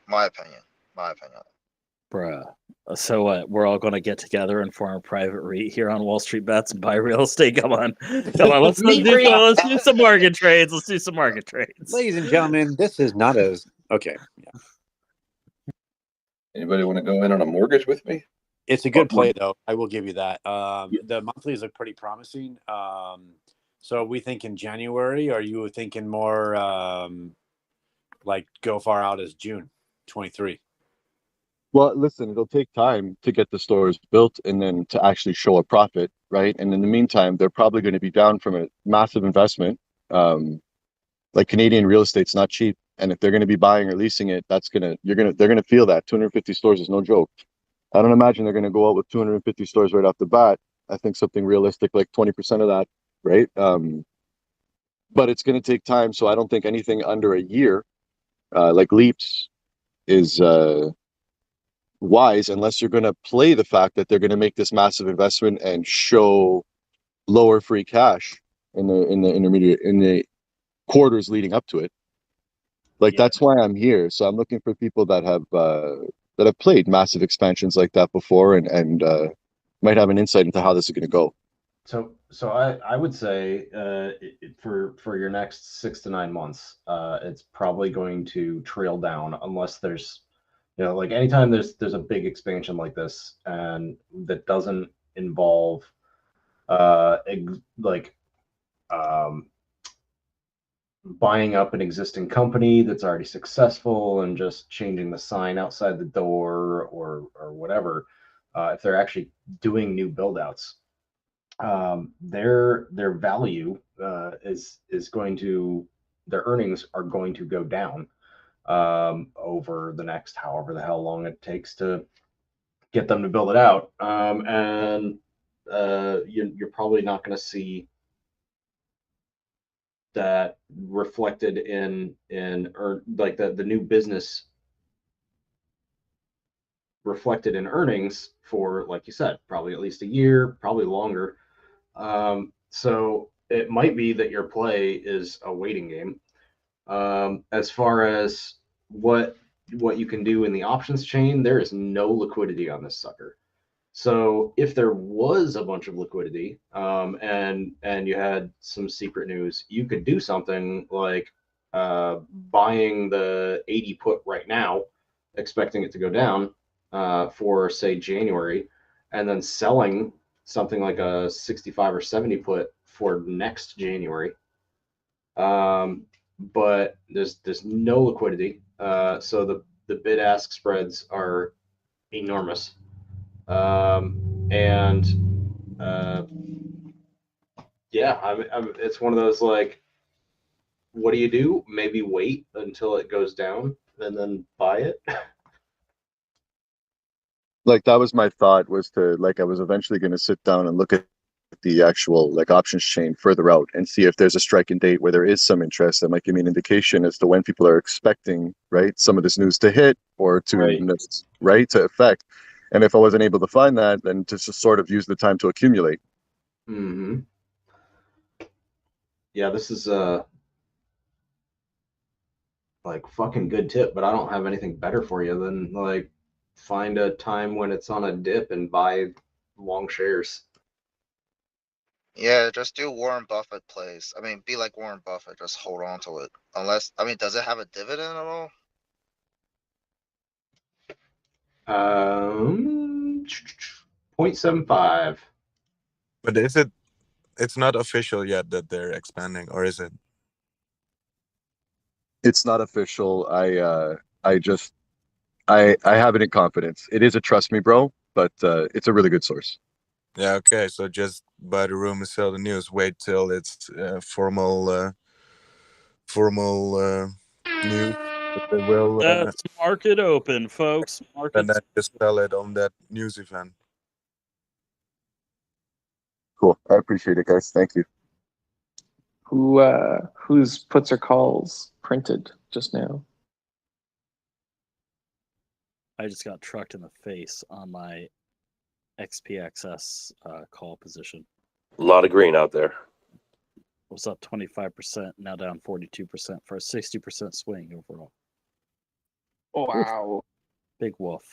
My opinion. Bruh. So what? We're all going to get together and form a private REIT here on Wall Street Bets and buy real estate. Come on, come on. Let's do some market trades. Let's do some market trades. Ladies and gentlemen, this is not as okay. Yeah. Anybody want to go in on a mortgage with me? It's a good play, though. I will give you that. The monthlies look pretty promising. So are we thinking January? Or are you thinking more like go far out as June 23? Well, listen, it'll take time to get the stores built and then to actually show a profit, right? And in the meantime, they're probably going to be down from a massive investment. Like Canadian real estate's not cheap, and if they're going to be buying or leasing it, they're going to feel that. 250 stores is no joke. I don't imagine they're going to go out with 250 stores right off the bat. I think something realistic like 20% of that, right? But it's going to take time, so I don't think anything under a year, like Leaps, is wise unless you're going to play the fact that they're going to make this massive investment and show lower free cash in the quarters leading up to it. Like that's why I'm here. So I'm looking for people that have played massive expansions like that before and might have an insight into how this is going to go. So I would say for your next 6 to 9 months, it's probably going to trail down unless there's, like anytime there's a big expansion like this and that doesn't involve buying up an existing company that's already successful and just changing the sign outside the door or whatever. If they're actually doing new build outs, their value is going to, their earnings are going to go down over the next however the hell long it takes to get them to build it out. And you're probably not going to see that reflected in like the new business reflected in earnings for, like you said, probably at least a year, probably longer. So it might be that your play is a waiting game. As far as what you can do in the options chain, there is no liquidity on this sucker. So if there was a bunch of liquidity, and you had some secret news, you could do something like buying the 80 put right now, expecting it to go down for say January, and then selling something like a 65 or 70 put for next January. But there's no liquidity, so the bid ask spreads are enormous. Yeah, it's one of those like, what do you do? Maybe wait until it goes down and then buy it. Like that was my thought, was to, like, I was eventually going to sit down and look at the actual like options chain further out and see if there's a striking date where there is some interest that might give me an indication as to when people are expecting, right, some of this news to hit or to to affect. And if I wasn't able to find that, then to just sort of use the time to accumulate. Mm-hmm. Yeah, this is like fucking good tip, but I don't have anything better for you than like find a time when it's on a dip and buy long shares. Yeah, just do Warren Buffett plays. I mean, be like Warren Buffett, just hold on to it. Unless, I mean, does it have a dividend at all? 0.75. But it's not official yet that they're expanding, or is it? It's not official. I have it in confidence. It is a trust me, bro, but it's a really good source. Yeah, okay. So just buy the rumor, sell the news. Wait till it's formal news. That they will, That's market open, folks. Market. and then just sell it on that news event. Cool. I appreciate it, guys. Thank you. Whose puts or calls printed just now? I just got trucked in the face on my XPXS call position. A lot of green out there. Was up 25%, now down 42% for a 60% swing overall. Oh, wow. Big wolf.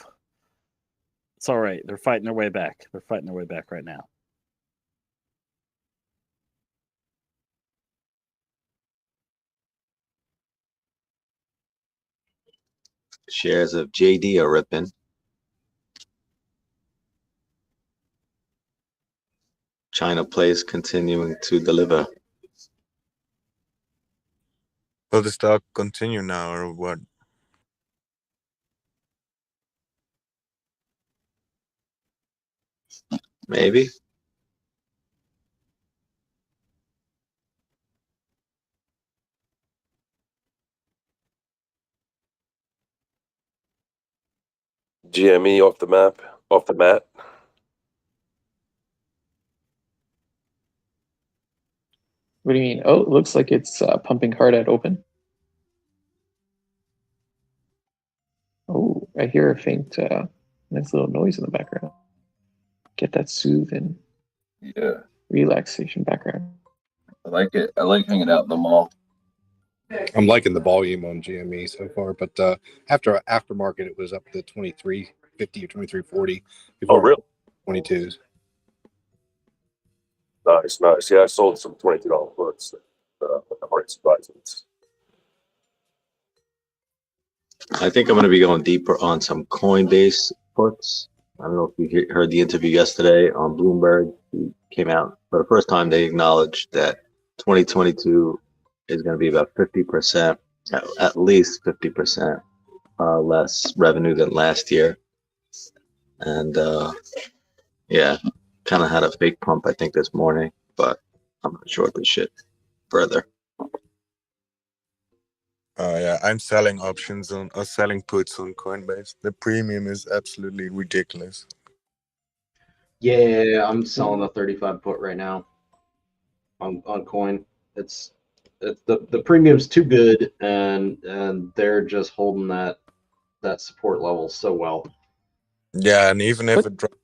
It's all right. They're fighting their way back. They're fighting their way back right now. Shares of JD are ripping. China plays continuing to deliver. Will the stock continue now or what? Maybe. GME off the map, off the mat. What do you mean? Oh, it looks like it's pumping hard at open. Oh, I hear a faint, nice little noise in the background. Get that soothing, Yeah, relaxation background. I like it. I like hanging out in the mall. I'm liking the volume on GME so far, but after aftermarket, it was up to 2350 or 2340 before Oh, really? 22s. Nice, nice. Yeah, I sold some $22 puts. I'm already surprised. I think I'm going to be going deeper on some Coinbase puts. I don't know if you heard the interview yesterday on Bloomberg. He came out for the first time. They acknowledged that 2022 is going to be about 50%, at least 50% less revenue than last year. And yeah, kind of had a fake pump, I think, this morning, but I'm not sure this shit further. Yeah, I'm selling options on or selling puts on Coinbase. The premium is absolutely ridiculous. Yeah, I'm selling a 35 put right now on coin. It's the premium's too good, and they're just holding that support level so well. Yeah, and even if it drops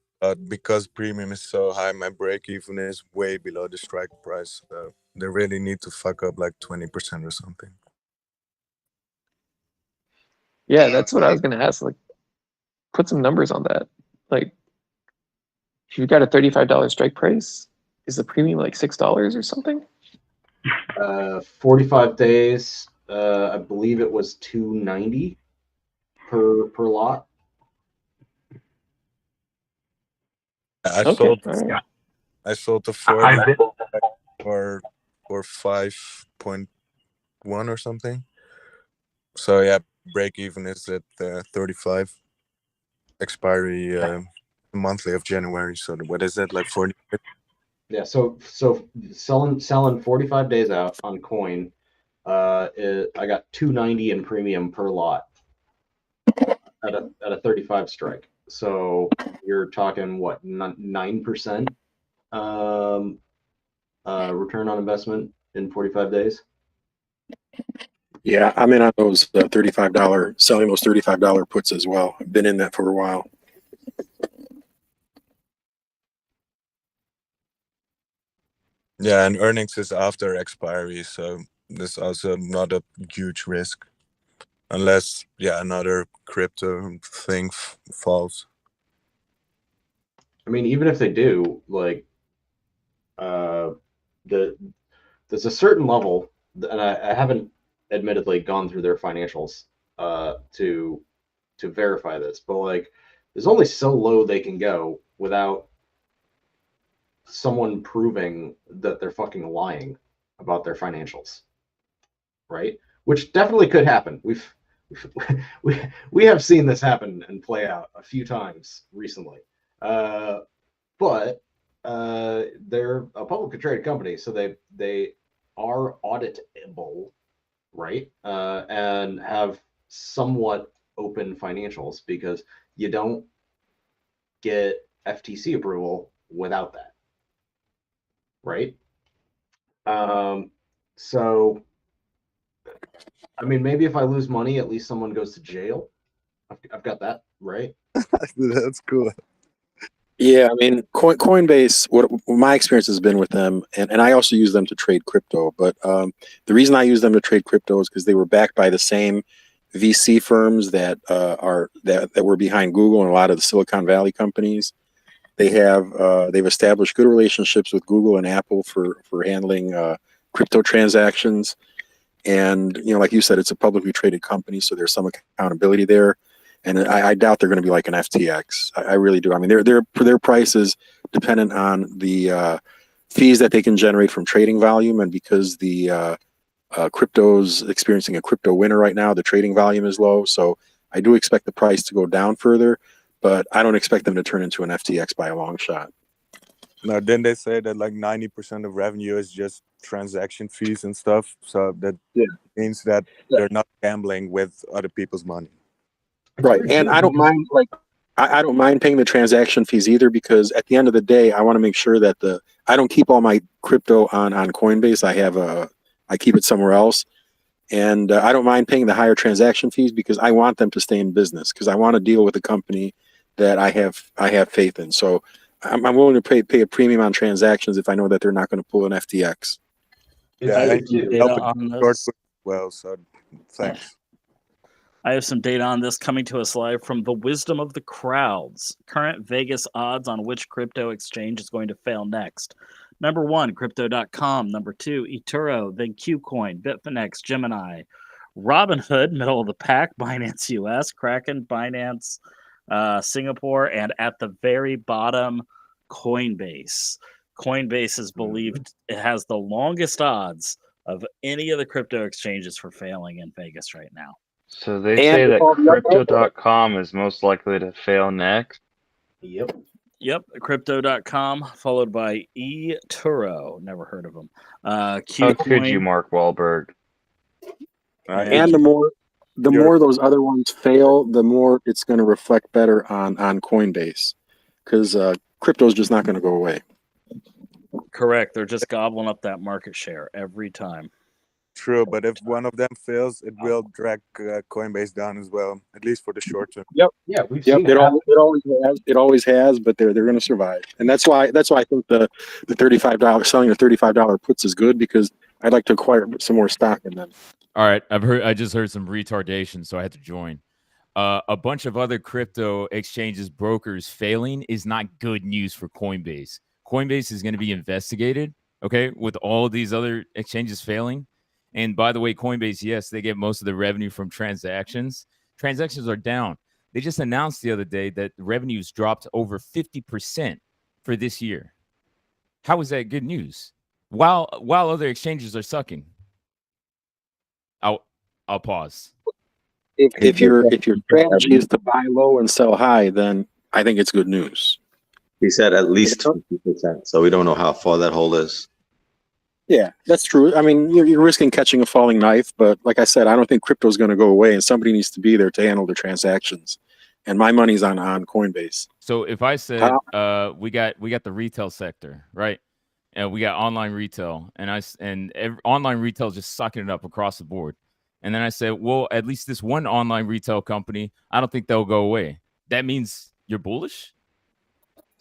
because premium is so high, my break even is way below the strike price. So they really need to fuck up like 20% or something. Yeah, that's what I was gonna ask. Like, put some numbers on that. Like, if you've got a $35 strike price, is the premium like $6 or something? 45 days. I believe it was $290 per lot. I Okay, sold. all right. I sold the 40 for 5.1 or something. So yeah, break even is at 35. Expiry monthly of January. So what is that, like 40? Yeah, so selling 45 days out on coin. I got $290 in premium per lot at a 35 strike. So you're talking what, 9% return on investment in 45 days. Yeah, I'm in on those $35, selling those $35 puts as well. I've been in that for a while. Yeah, and earnings is after expiry, so there's also not a huge risk, unless another crypto thing falls. I mean, even if they do, like, there's a certain level, and I haven't admittedly gone through their financials to verify this, but like, there's only so low they can go without someone proving that they're fucking lying about their financials, right? Which definitely could happen. We have seen this happen and play out a few times recently, but they're a publicly traded company, so they are auditable, right? And have somewhat open financials, because you don't get FTC approval without that, right? So, I mean, maybe if I lose money, at least someone goes to jail. I've got that, right? That's cool. Yeah, I mean, Coinbase, what my experience has been with them, and I also use them to trade crypto, but the reason I use them to trade crypto is because they were backed by the same VC firms that that were behind Google and a lot of the Silicon Valley companies. They've established good relationships with Google and Apple for handling crypto transactions. And like you said, it's a publicly traded company, so there's some accountability there. And I doubt they're going to be like an FTX. I really do. I mean, their price is dependent on the fees that they can generate from trading volume, and because the crypto's experiencing a crypto winter right now, the trading volume is low. So I do expect the price to go down further, but I don't expect them to turn into an FTX by a long shot. Now, then they say that like 90% of revenue is just transaction fees and stuff. So that means that they're not gambling with other people's money. Right. And I don't mind I don't mind paying the transaction fees either, because at the end of the day, I want to make sure that I don't keep all my crypto on Coinbase. I keep it somewhere else. And I don't mind paying the higher transaction fees because I want them to stay in business, because I want to deal with a company that I have faith in. So I'm willing to pay a premium on transactions if I know that they're not going to pull an FTX. I have some data on this. Well, so thanks. I have some data on this coming to us live from the wisdom of the crowds. Current Vegas odds on which crypto exchange is going to fail next. Number 1, Crypto.com. Number 2, eToro. Then KuCoin, Bitfinex, Gemini. Robinhood, middle of the pack. Binance US, Kraken, Binance Singapore, and at the very bottom, Coinbase. Coinbase is believed it has the longest odds of any of the crypto exchanges for failing in Vegas right now. So they say that Crypto.com is most likely to fail next. Yep, Crypto.com, followed by eToro. Never heard of them. How could you, Mark Wahlberg? And the more those other ones fail, the more it's going to reflect better on Coinbase, because crypto is just not going to go away. Correct. They're just gobbling up that market share every time. True, but if one of them fails, it will drag Coinbase down as well, at least for the short term. Yep. Yeah, we've seen it. It always has, but they're going to survive, and that's why I think the $35 selling the $35 puts is good, because I'd like to acquire some more stock in them. All right, I just heard some retardation, so I had to join. A bunch of other crypto exchanges, brokers failing is not good news for Coinbase. Coinbase is going to be investigated, okay, with all of these other exchanges failing. And by the way, Coinbase, yes, they get most of the revenue from transactions. Transactions are down. They just announced the other day that revenues dropped over 50% for this year. How is that good news? While other exchanges are sucking. I'll pause. If your strategy is to buy low and sell high, then I think it's good news. He said at least 50%, so we don't know how far that hold is. Yeah, that's true. I mean, you're risking catching a falling knife, but like I said, I don't think crypto is going to go away, and somebody needs to be there to handle the transactions. And my money's on Coinbase. So if I said we got the retail sector, right, and we got online retail, and online retail is just sucking it up across the board, and then I said, well, at least this one online retail company, I don't think they'll go away. That means you're bullish?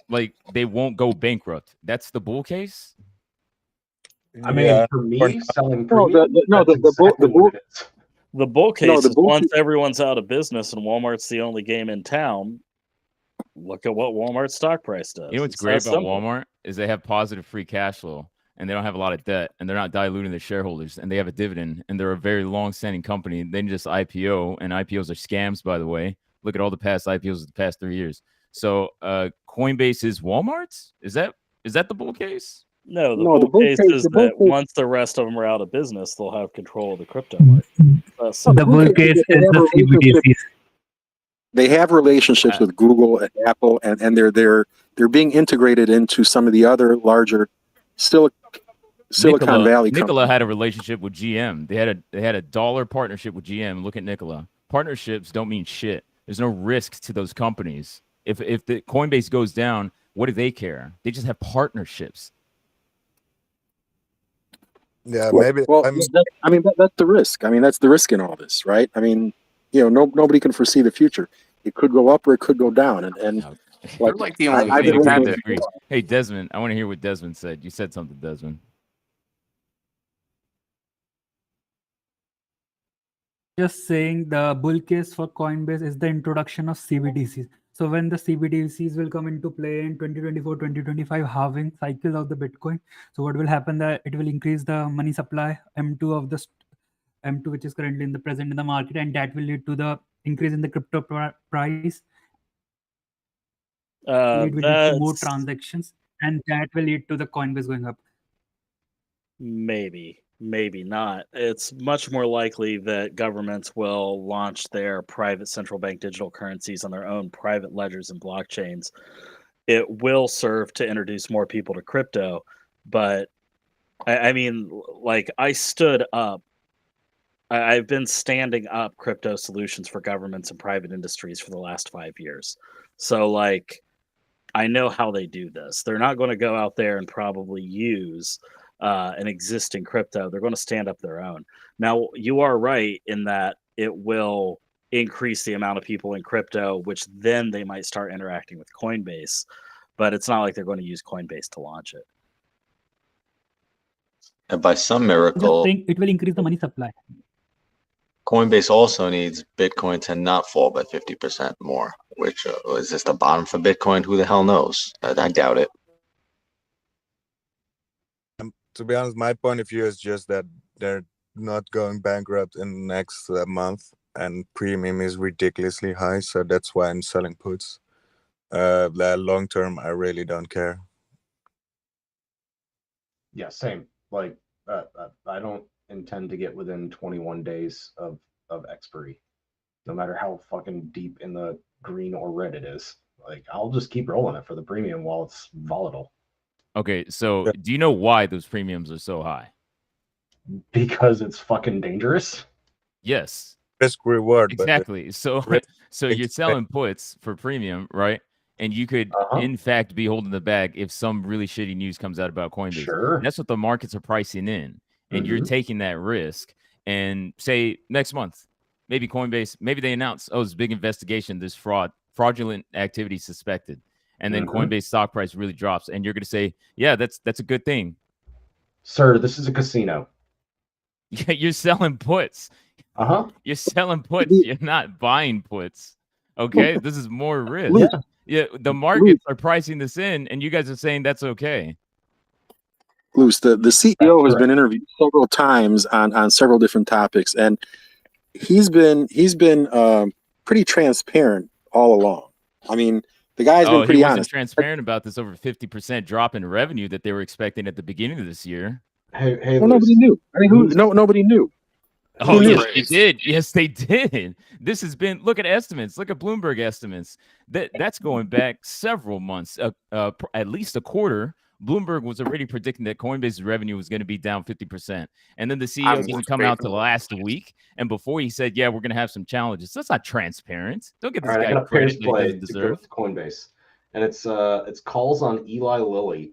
Like they won't go bankrupt. That's the bull case? I mean, for me, selling premium. The bull case is once everyone's out of business and Walmart's the only game in town. Look at what Walmart's stock price does. You know what's great about Walmart is they have positive free cash flow, and they don't have a lot of debt, and they're not diluting their shareholders, and they have a dividend, and they're a very long-standing company. They just IPO, and IPOs are scams, by the way. Look at all the past IPOs of the past 3 years. So Coinbase is Walmart's? Is that the bull case? No, the bull case is that once the rest of them are out of business, they'll have control of the crypto market. The bull case is the CBDCs. They have relationships with Google and Apple, and they're being integrated into some of the other larger Silicon Valley companies. Nikola had a relationship with GM. They had a dollar partnership with GM. Look at Nikola. Partnerships don't mean shit. There's no risk to those companies. If the Coinbase goes down, what do they care? They just have partnerships. Yeah, maybe. Well, that's the risk. I mean, that's the risk in all this, right? I mean, nobody can foresee the future. It could go up or it could go down, and like the only Hey, Desmond, I want to hear what Desmond said. You said something, Desmond. just saying the bull case for Coinbase is the introduction of CBDCs. So when the CBDCs will come into play in 2024, 2025 halving cycle of the Bitcoin, so what will happen that it will increase the money supply M2 of the M2, which is currently in the present in the market, and that will lead to the increase in the crypto price. It will lead to more That's transactions, and that will lead to the Coinbase going up. maybe, maybe not. It's much more likely that governments will launch their private central bank digital currencies on their own private ledgers and blockchains. It will serve to introduce more people to crypto, but I mean, like I stood up. I've been standing up crypto solutions for governments and private industries for the last 5 years. So, like, I know how they do this. They're not going to go out there and probably use an existing crypto. They're going to stand up their own. Now, you are right in that it will increase the amount of people in crypto, which then they might start interacting with Coinbase. But it's not like they're going to use Coinbase to launch it. And by some Just miracle, saying it will increase the money supply. Coinbase also needs Bitcoin to not fall by 50% more, which is this the bottom for Bitcoin? Who the hell knows? I doubt it. To be honest, my point of view is just that they're not going bankrupt in the next month, and premium is ridiculously high, so that's why I'm selling puts. Long term, I really don't care. Yeah, same. Like, I don't intend to get within 21 days of expiry, no matter how fucking deep in the green or red it is. Like, I'll just keep rolling it for the premium while it's volatile. Okay, so do you know why those premiums are so high? Because it's fucking dangerous. Yes. Risk reward. Exactly. So you're selling puts for premium, right? And you could, in fact, be holding the bag if some really shitty news comes out about Coinbase. Sure. That's what the markets are pricing in. And you're taking that risk. And say next month, maybe Coinbase, maybe they announce, oh, it's a big investigation, this fraudulent activity suspected. And then Coinbase stock price really drops. And you're going to say, yeah, that's a good thing. Sir, this is a casino. Yeah, you're selling puts. You're selling puts. You're not buying puts. Okay, this is more risk. Yeah, the markets are pricing this in, and you guys are saying that's okay. Luce, the CEO has been interviewed several times on several different topics, and he's been pretty transparent all along. I mean, the guy's been pretty he wasn't honest. transparent about this over 50% drop in revenue that they were expecting at the beginning of this year. Hey, well, nobody knew. I mean, nobody knew. Oh, yes, they did. Yes, they did. This has been. Look at estimates. Look at Bloomberg estimates. That's going back several months, at least a quarter. Bloomberg was already predicting that Coinbase's revenue was going to be down 50%, and then the CEO didn't come out till last week. And before he said, "Yeah, we're going to have some challenges." That's not transparent. Don't get this guy credit that he doesn't deserve. To Coinbase, and it's calls on Eli Lilly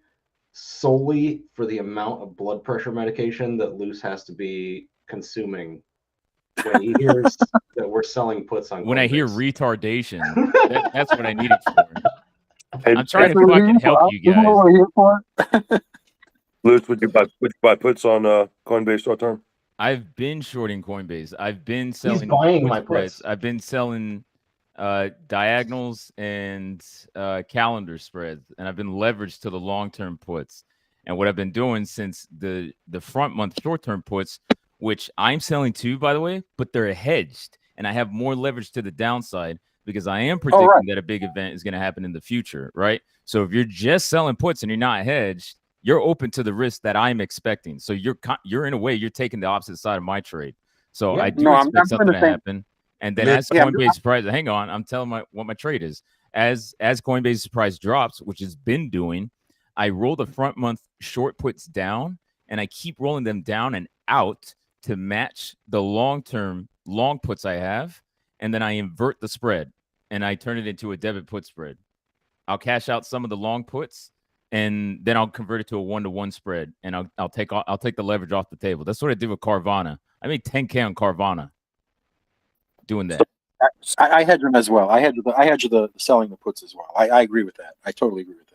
solely for the amount of blood pressure medication that Luce has to be consuming when he hears that we're selling puts on Coinbase. When I hear retardation, that's what I need it for. I'm trying to fucking help you guys. What we're here for. Luce, would you buy puts on Coinbase short term? I've been shorting Coinbase. I've been selling. He's buying my puts. I've been selling diagonals and calendar spreads, and I've been leveraged to the long-term puts. And what I've been doing since the front month short-term puts, which I'm selling too, by the way, but they're hedged, and I have more leverage to the downside because I am predicting that a big event is going to happen in the future, right? So if you're just selling puts and you're not hedged, you're open to the risk that I'm expecting. So you're in a way, you're taking the opposite side of my trade. So I do expect something to happen. And then as Coinbase price, hang on, I'm telling what my trade is. As Coinbase's price drops, which has been doing, I roll the front month short puts down, and I keep rolling them down and out to match the long-term long puts I have, and then I invert the spread, and I turn it into a debit put spread. I'll cash out some of the long puts, and then I'll convert it to a 1-to-1 spread, and I'll take the leverage off the table. That's what I did with Carvana. I made 10K on Carvana doing that. I hedge them as well. I hedge the selling the puts as well. I agree with that. I totally agree with that.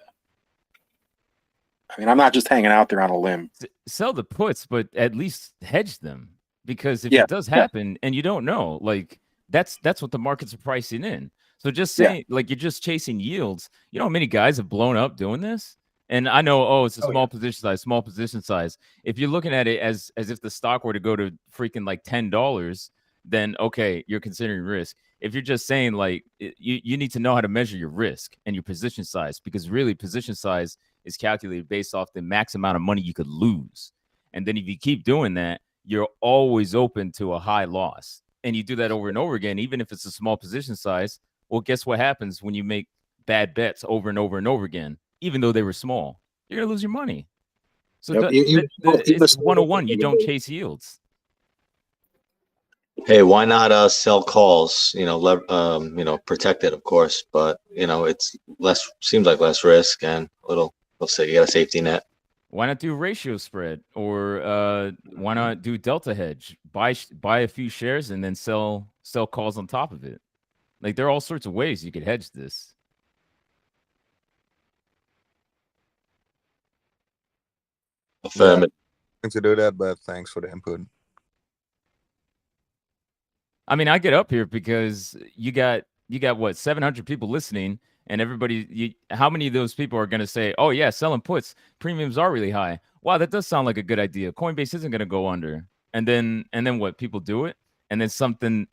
I mean, I'm not just hanging out there on a limb. Sell the puts, but at least hedge them. because if Yeah, it does yeah. happen and you don't know, like that's what the markets are pricing in. So just Yeah. saying, like, you're just chasing yields. You know how many guys have blown up doing this? And I know, oh, it's a small position size, small position size. If you're looking at it as if the stock were to go to freaking like $10, then okay, you're considering risk. If you're just saying like you need to know how to measure your risk and your position size, because really position size is calculated based off the max amount of money you could lose. And then if you keep doing that, you're always open to a high loss. And you do that over and over again, even if it's a small position size. Well, guess what happens when you make bad bets over and over and over again, even though they were small? You're going to lose your money. So Yep, it's 101. You don't chase yields. Hey, why not sell calls? Protect it, of course, but it's seems like less risk and a little. Let's say you got a safety net. Why not do ratio spread, or why not do delta hedge? Buy a few shares and then sell calls on top of it. Like there are all sorts of ways you could hedge this. Yeah, to do that, but thanks for the input. I mean, I get up here because you got what, 700 people listening, and everybody. How many of those people are going to say, "Oh yeah, selling puts, premiums are really high"? Wow, that does sound like a good idea. Coinbase isn't going to go under, and then what? People do it, and then something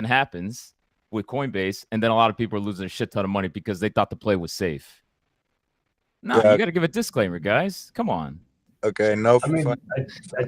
happens with Coinbase, and then a lot of people are losing a shit ton of money because they thought the play was safe. No, you got to give a disclaimer, guys. Come on. Okay, no.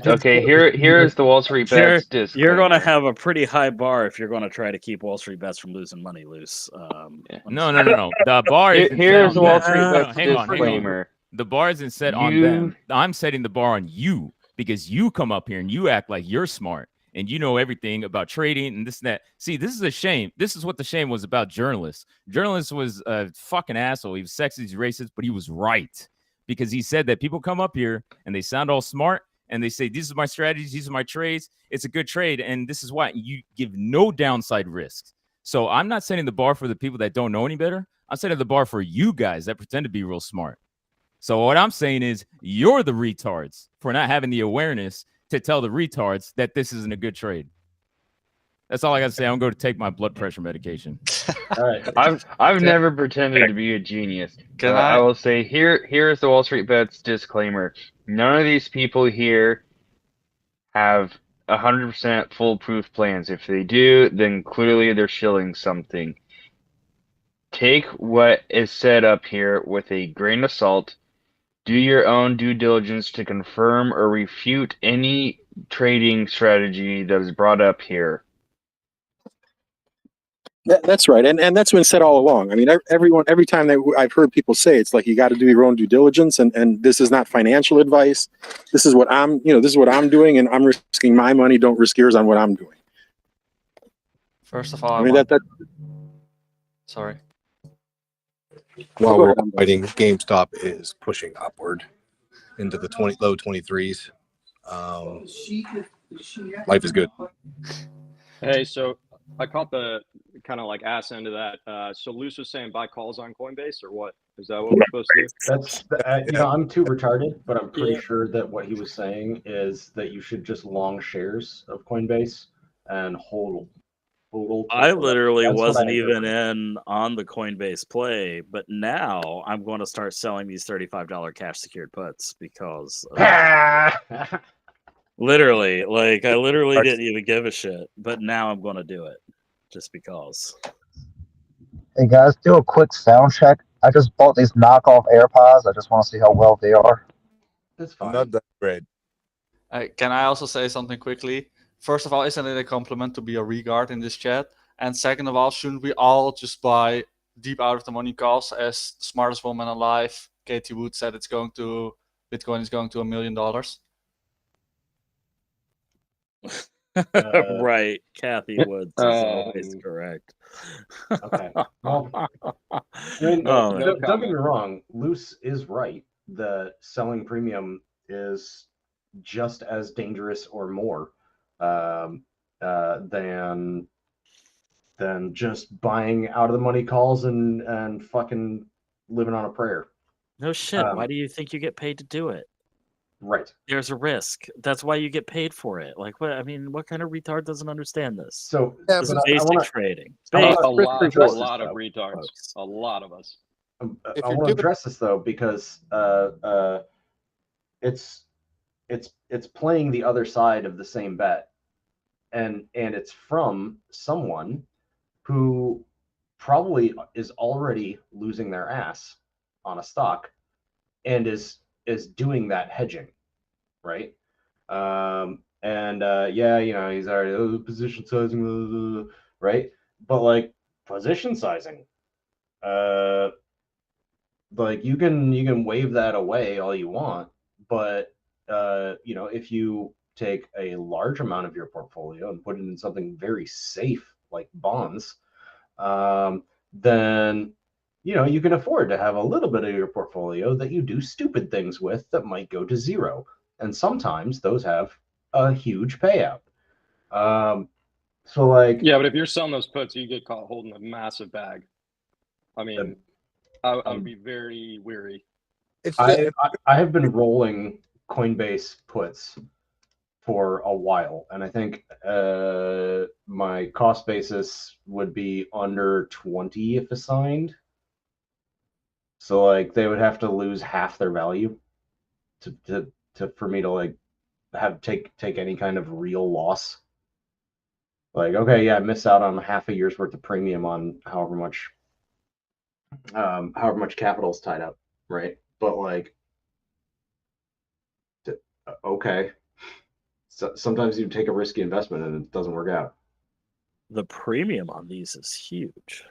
Okay, here's the Wall Street Bets disclaimer. You're going to have a pretty high bar if you're going to try to keep Wall Street Bets from losing money loose. No. The bar is here's the Wall Street Bets hang on. disclaimer. The bar isn't set on them. I'm setting the bar on you because you come up here and you act like you're smart and you know everything about trading and this and that. See, this is a shame. This is what the shame was about journalists. Journalist was a fucking asshole. He was sexist, he's racist, but he was right. Because he said that people come up here and they sound all smart and they say, these are my strategies, these are my trades. It's a good trade. And this is why you give no downside risks. So I'm not setting the bar for the people that don't know any better. I'm setting the bar for you guys that pretend to be real smart. So what I'm saying is you're the retards for not having the awareness to tell the retards that this isn't a good trade. That's all I got to say. I'm going to take my blood pressure medication. All right. I've never pretended to be a genius. I will say here's the Wall Street Bets disclaimer. None of these people here have 100% foolproof plans. If they do, then clearly they're shilling something. Take what is said up here with a grain of salt. Do your own due diligence to confirm or refute any trading strategy that is brought up here. That's right, and that's been said all along. I mean, every time that I've heard people say, it's like you got to do your own due diligence, and this is not financial advice. This is what I'm doing, and I'm risking my money. Don't risk yours on what I'm doing. First of all, I mean that. Sorry. While we're fighting, GameStop is pushing upward into the low 23s. Life is good. Hey, so I caught the kind of like ass end of that. So Luce was saying buy calls on Coinbase, or what? Is that what we're supposed to do? That's I'm too retarded, but I'm pretty sure that what he was saying is that you should just long shares of Coinbase and hold. I literally That's what wasn't I even in on the Coinbase play, but now I'm going to start selling these $35 cash secured puts because literally, like I literally didn't even give a shit, but now I'm going to do it just because. Hey guys, do a quick sound check. I just bought these knockoff AirPods. I just want to see how well they are. That's fine. Not that great. Can I also say something quickly? First of all, isn't it a compliment to be a regard in this chat? And second of all, shouldn't we all just buy deep out of the money calls as the smartest woman alive, Katie Wood, said Bitcoin is going to $1 million? Right, Kathy Woods is always correct. Okay. Well, I mean, don't get me wrong. Luce is right that selling premium is just as dangerous or more than just buying out of the money calls and fucking living on a prayer. No shit. Why do you think you get paid to do it? Right. There's a risk. That's why you get paid for it. Like, what? I mean, what kind of retard doesn't understand this? So, this is but I basic wanna- trading. I wanna Basic. A lot address this, of though. retards. A lot of us. I want to address this though because it's playing the other side of the same bet, and it's from someone who probably is already losing their ass on a stock and is doing that hedging, right? Yeah, you know, he's already position sizing, right? But like position sizing, like you can wave that away all you want, but you know, if you take a large amount of your portfolio and put it in something very safe like bonds, then you know you can afford to have a little bit of your portfolio that you do stupid things with that might go to zero, and sometimes those have a huge payout. So like, Yeah, but if you're selling those puts, you get caught holding a massive bag. I mean, I would be very weary. I have been rolling Coinbase puts for a while, and I think my cost basis would be under 20 if assigned. So like they would have to lose half their value to for me to like take any kind of real loss. Like, okay, yeah, I missed out on half a year's worth of premium on however much capital is tied up, right? But like, okay, so sometimes you take a risky investment and it doesn't work out. The premium on these is huge.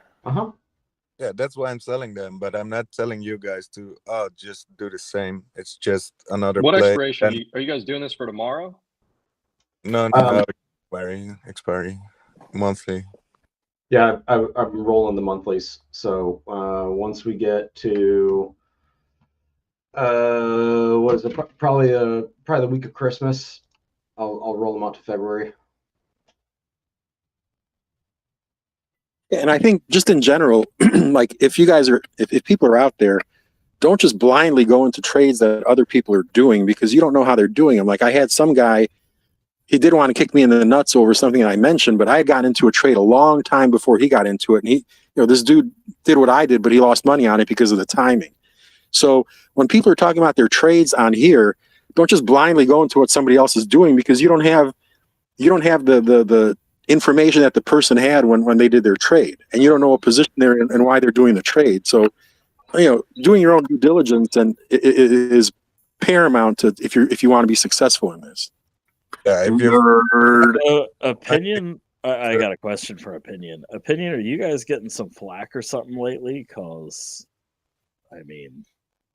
Yeah, that's why I'm selling them, but I'm not telling you guys to just do the same. It's just another What play. expiration? And Are you guys doing this for tomorrow? no, expiry monthly. Yeah, I'm rolling the monthlies. So once we get to what is it? Probably the week of Christmas, I'll roll them out to February. And I think just in general, like if you guys are, if people are out there, don't just blindly go into trades that other people are doing because you don't know how they're doing them. Like I had some guy, he did want to kick me in the nuts over something I mentioned, but I had gotten into a trade a long time before he got into it. And he, you know, this dude did what I did, but he lost money on it because of the timing. So when people are talking about their trades on here, don't just blindly go into what somebody else is doing because you don't have the information that the person had when they did their trade, and you don't know what position they're in and why they're doing the trade. So, you know, doing your own due diligence and is paramount to if you want to be successful in this. Yeah, Opinion. I got a question for opinion. Opinion, are you guys getting some flack or something lately? Because, I mean,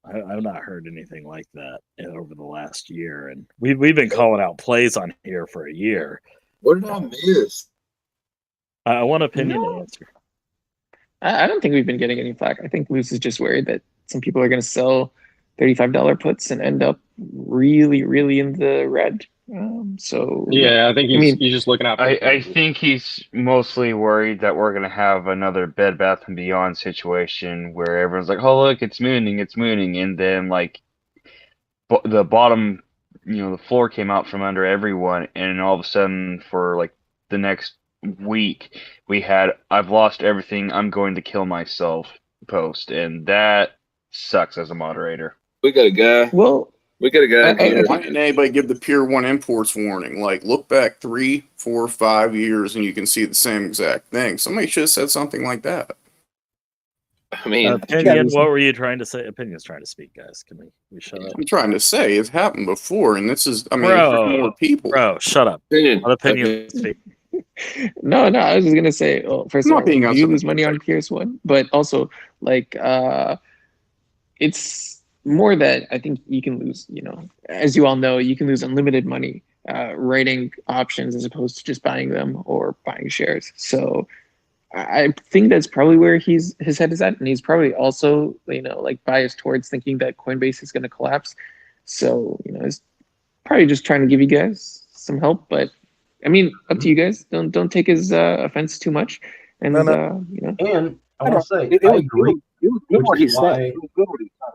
I've not heard anything like that over the last year, and we've been calling out plays on here for a year. What did I miss? I want opinion to answer. I don't think we've been getting any flack. I think Luce is just worried that some people are going to sell $35 puts and end up really, really in the red. So yeah, I think he's just looking out. I think he's mostly worried that we're gonna have another Bed Bath and Beyond situation where everyone's like, "Oh look, it's mooning," and then like the bottom, you know, the floor came out from under everyone, and all of a sudden for like the next week we had "I've lost everything, I'm going to kill myself" post, and that sucks as a moderator. We got a guy. Well, we got a guy. Why didn't anybody give the Pier 1 imports warning? Like, look back 3, 4, 5 years and you can see the same exact thing. Somebody should have said something like that. I mean, opinion. What were you trying to say? Opinion's trying to speak, guys. Can we shut up? I'm trying to say it's happened before, and this is, I mean, Bro, there's more people. Bro, shut up. Opinion. Let opinion speak. No, I was just gonna say, well, first of Not all, being do you outside lose money on PS1? But also, like, it's more that I think you can lose, you know, as you all know, you can lose unlimited money writing options as opposed to just buying them or buying shares. So I think that's probably where his head is at, and he's probably also, you know, like biased towards thinking that Coinbase is going to collapse. So, you know, he's probably just trying to give you guys some help. But I mean, up to you guys. Don't take his offense too much. And you know, and I want to say, I agree. Good what he said. Good what he said.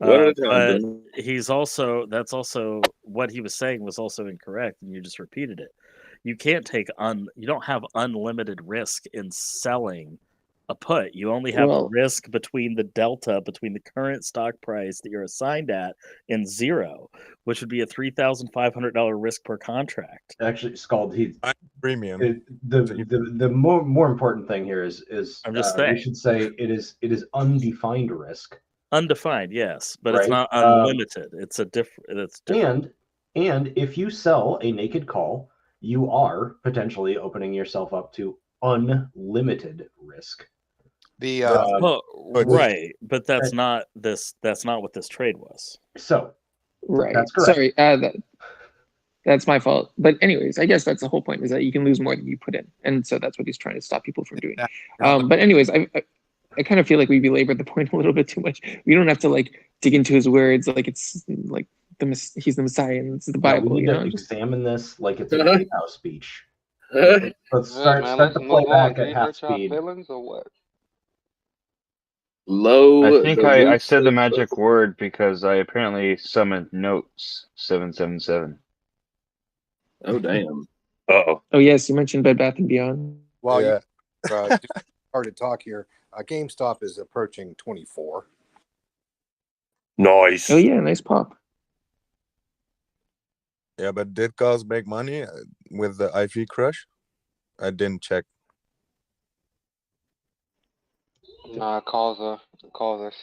One at a time, But Jimmy. that's also what he was saying was also incorrect, and you just repeated it. You can't take you don't have unlimited risk in selling a put. You only have Well- risk between the delta between the current stock price that you're assigned at and zero, which would be a $3,500 risk per contract. Actually, Scald, Premium. The more important thing here is I'm just we saying. should say it is undefined risk. Undefined, yes, but it's Right? not unlimited. It's a different. It's different. And if you sell a naked call, you are potentially opening yourself up to unlimited risk. The Right, but that's not this. That's not what this trade was. So, Right. That's correct. Sorry, that's my fault. But anyways, I guess that's the whole point, is that you can lose more than you put in, and so that's what he's trying to stop people from doing. But anyways, I kind of feel like we belabored the point a little bit too much. We don't have to like dig into his words like it's like he's the Messiah and it's the Bible. we need You to know, examine this like it's a gatehouse speech. Let's start the playback at half speed. feelings or what? Low. I think I said the magic word because I apparently summoned notes 777. Oh damn. Uh-oh. Oh yes, you mentioned Bed Bath and Beyond. Well, Yeah. hard to talk here. GameStop is approaching 24. Nice. Oh yeah, nice pop. Yeah, but did Cause make money with the IV crush? I didn't check. Nah, calls are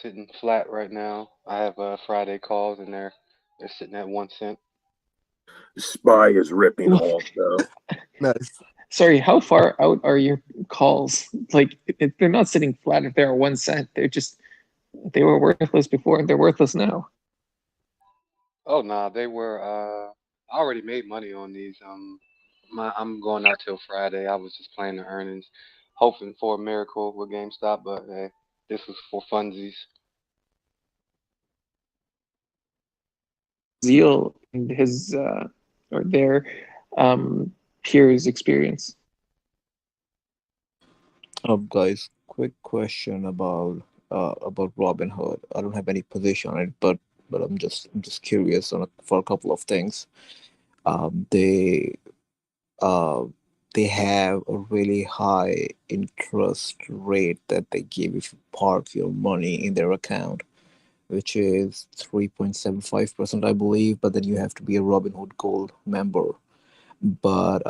sitting flat right now. I have Friday calls and they're sitting at 1 cent. Spy is ripping also. Nice. Sorry, how far out are your calls? Like, they're not sitting flat if they're 1 cent. They were worthless before and they're worthless now. Oh nah, they were. I already made money on these. I'm going out till Friday. I was just playing the earnings, hoping for a miracle with GameStop, but this was for funsies. Zeal and his or their peers' experience. Guys, quick question about Robinhood. I don't have any position on it, but I'm just curious for a couple of things. They have a really high interest rate that they give if you park your money in their account, which is 3.75%, I believe. But then you have to be a Robinhood Gold member. But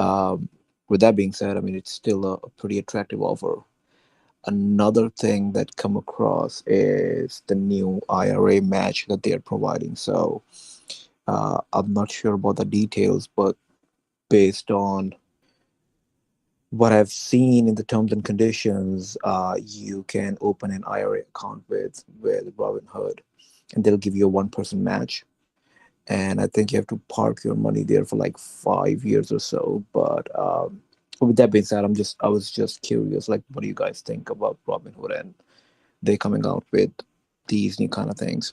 with that being said, I mean, it's still a pretty attractive offer. Another thing that come across is the new IRA match that they are providing. So I'm not sure about the details, but based on what I've seen in the terms and conditions, you can open an IRA account with Robinhood, and they'll give you a 1% match. And I think you have to park your money there for like 5 years or so. But with that being said, I was just curious, like, what do you guys think about Robinhood and they coming out with these new kind of things?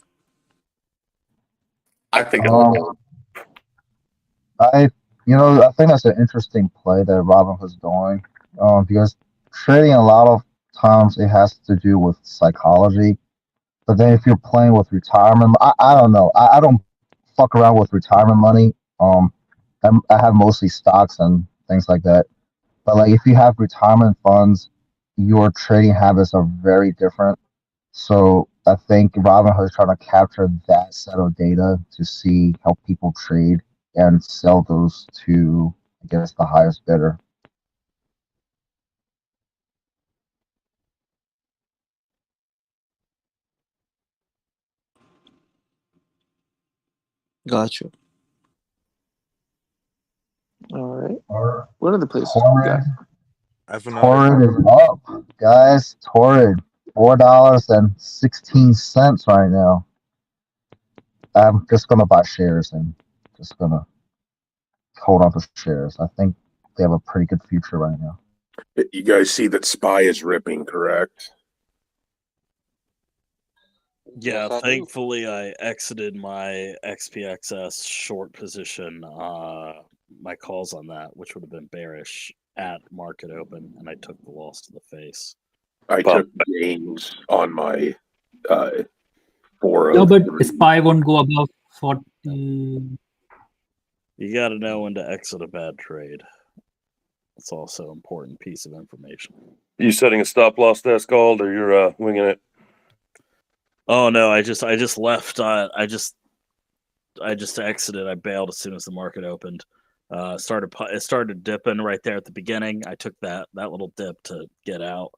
I think I think that's an interesting play that Robinhood's doing, because trading a lot of times it has to do with psychology. But then if you're playing with retirement, I don't know. I don't fuck around with retirement money. I have mostly stocks and things like that. But like if you have retirement funds, your trading habits are very different. So I think Robinhood is trying to capture that set of data to see how people trade and sell those to, I guess, the highest bidder. Gotcha. All right. What other places Torrid, we got? Torrid is up, guys. Torrid, $4.16 right now. I'm just gonna buy shares and just gonna hold on to shares. I think they have a pretty good future right now. you guys see that Spy is ripping, correct? Yeah, Yes, I do. thankfully I exited my XPXS short position, my calls on that, which would have been bearish at market open, and I took the loss to the face. I took gains on my No, but SPY won't go above 40. You got to know when to exit a bad trade. It's also an important piece of information. You setting a stop loss there, Scald, or you're winging it? Oh no, I just left. I just exited. I bailed as soon as the market opened. It started dipping right there at the beginning. I took that little dip to get out.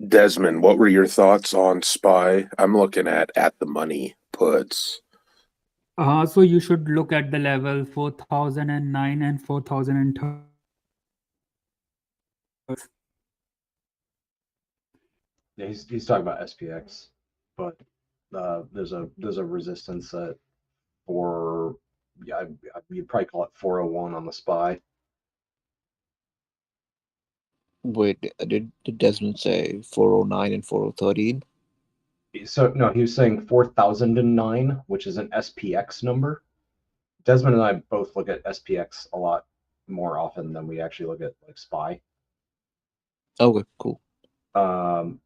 Desmond, what were your thoughts on SPY? I'm looking at the money puts. So you should look at the level 4009 and 4030. Yeah, he's talking about SPX, but there's a resistance at you'd probably call it 401 on the SPY. Wait, did Desmond say 409 and 4013? So no, he was saying 4009, which is an SPX number. Desmond and I both look at SPX a lot more often than we actually look at like SPY. Okay, cool. And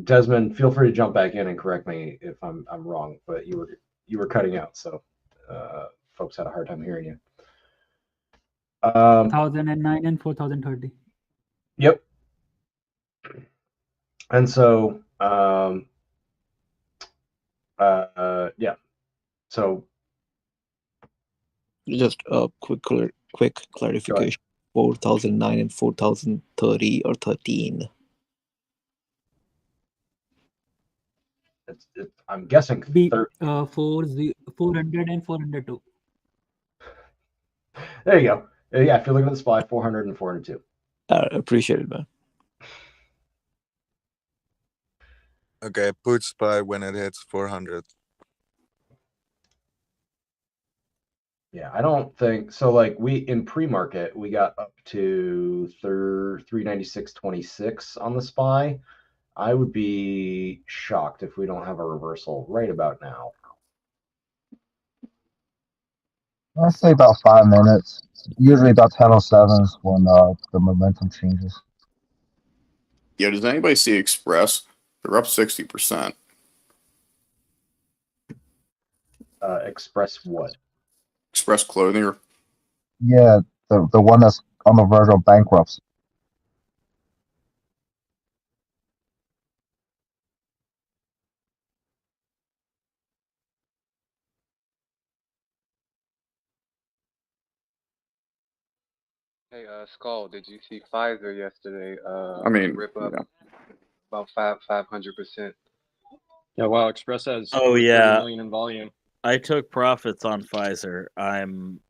Desmond, feel free to jump back in and correct me if I'm wrong, but you were cutting out, so folks had a hard time hearing you. 4009 and 4030. Yep. And so yeah. So Just a quick clarification. 4009 and 4030 or 13. I'm guessing 400 and 402. There you go. Yeah, if you're looking at the SPY, 400 and 402. Appreciate it, man. Okay, put SPY when it hits 400. Yeah, I don't think so. Like in pre-market, we got up to 396.26 on the SPY. I would be shocked if we don't have a reversal right about now. Let's say about 5 minutes. Usually about 10:07 is when the momentum changes. Yeah, does anybody see Express? They're up 60%. Express what? Express Clothing. Yeah, the one that's on the verge of bankruptcy. Hey, Skull, did you see Pfizer yesterday? I mean, rip up yeah. about 500%. Yeah, wow, Express has Oh over 30 yeah, million in volume. I took profits on Pfizer. I'm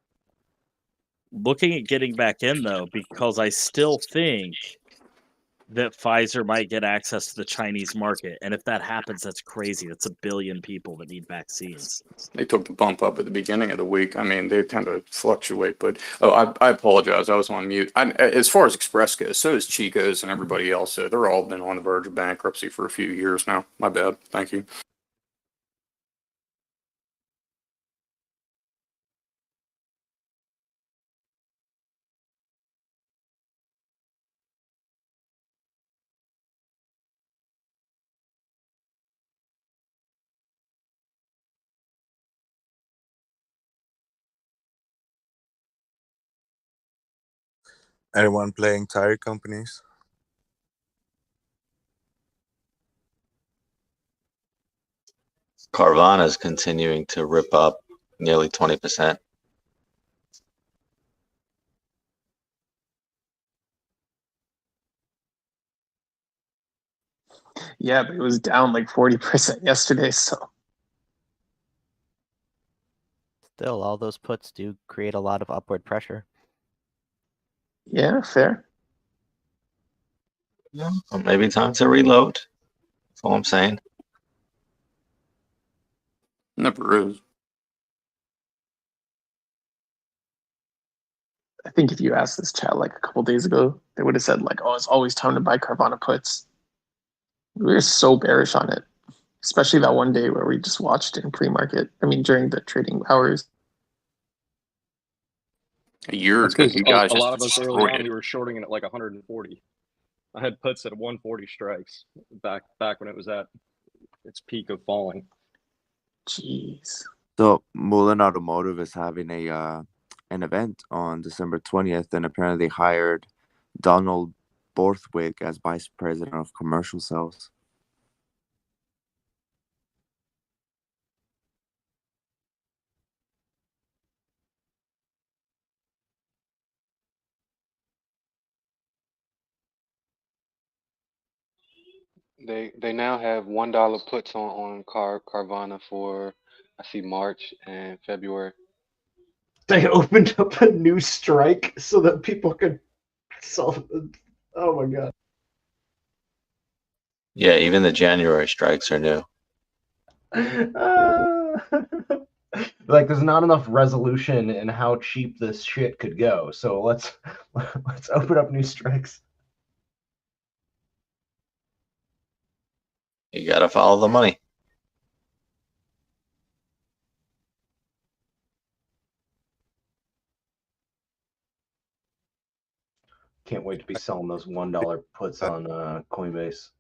looking at getting back in though because I still think that Pfizer might get access to the Chinese market, and if that happens, that's crazy. That's 1 billion people that need vaccines. They took the bump up at the beginning of the week. I mean, they tend to fluctuate, but I apologize. I was on mute. As far as Express goes, so is Chico's and everybody else. So they're all been on the verge of bankruptcy for a few years now. My bad. Thank you. Anyone playing tire companies? Carvana is continuing to rip up nearly 20%. Yeah, but it was down like 40% yesterday. So Still, all those puts do create a lot of upward pressure. yeah, fair. Yeah, well, maybe time to reload. That's all I'm saying. Never is. I think if you asked this chat like a couple days ago, they would have said like, "Oh, it's always time to buy Carvana puts." We were so bearish on it, especially that one day where we just watched in pre-market. I mean, during the trading hours. A year That's ago, because you guys a lot just of us early destroyed on, it. we were shorting it at like 140. I had puts at 140 strikes back when it was at its peak of falling. Jeez. So Mullen Automotive is having an event on December 20th, and apparently they hired Donald Borthwick as vice president of commercial sales. They now have $1 puts on Carvana for I see March and February. They opened up a new strike so that people could sell. Oh my god. Yeah, even the January strikes are new. Like there's not enough resolution in how cheap this shit could go. So let's open up new strikes. You gotta follow the money. Can't wait to be selling those $1 puts on Coinbase.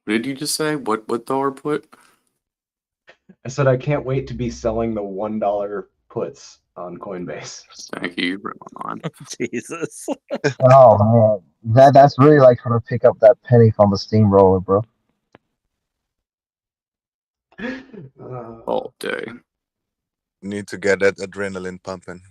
What did you just say? What dollar put? I said I can't wait to be selling the $1 puts on Coinbase. Thank you, Ron. Jesus. Oh man, that's really like trying to pick up that penny from the steamroller, bro. All day. Need to get that adrenaline pumping.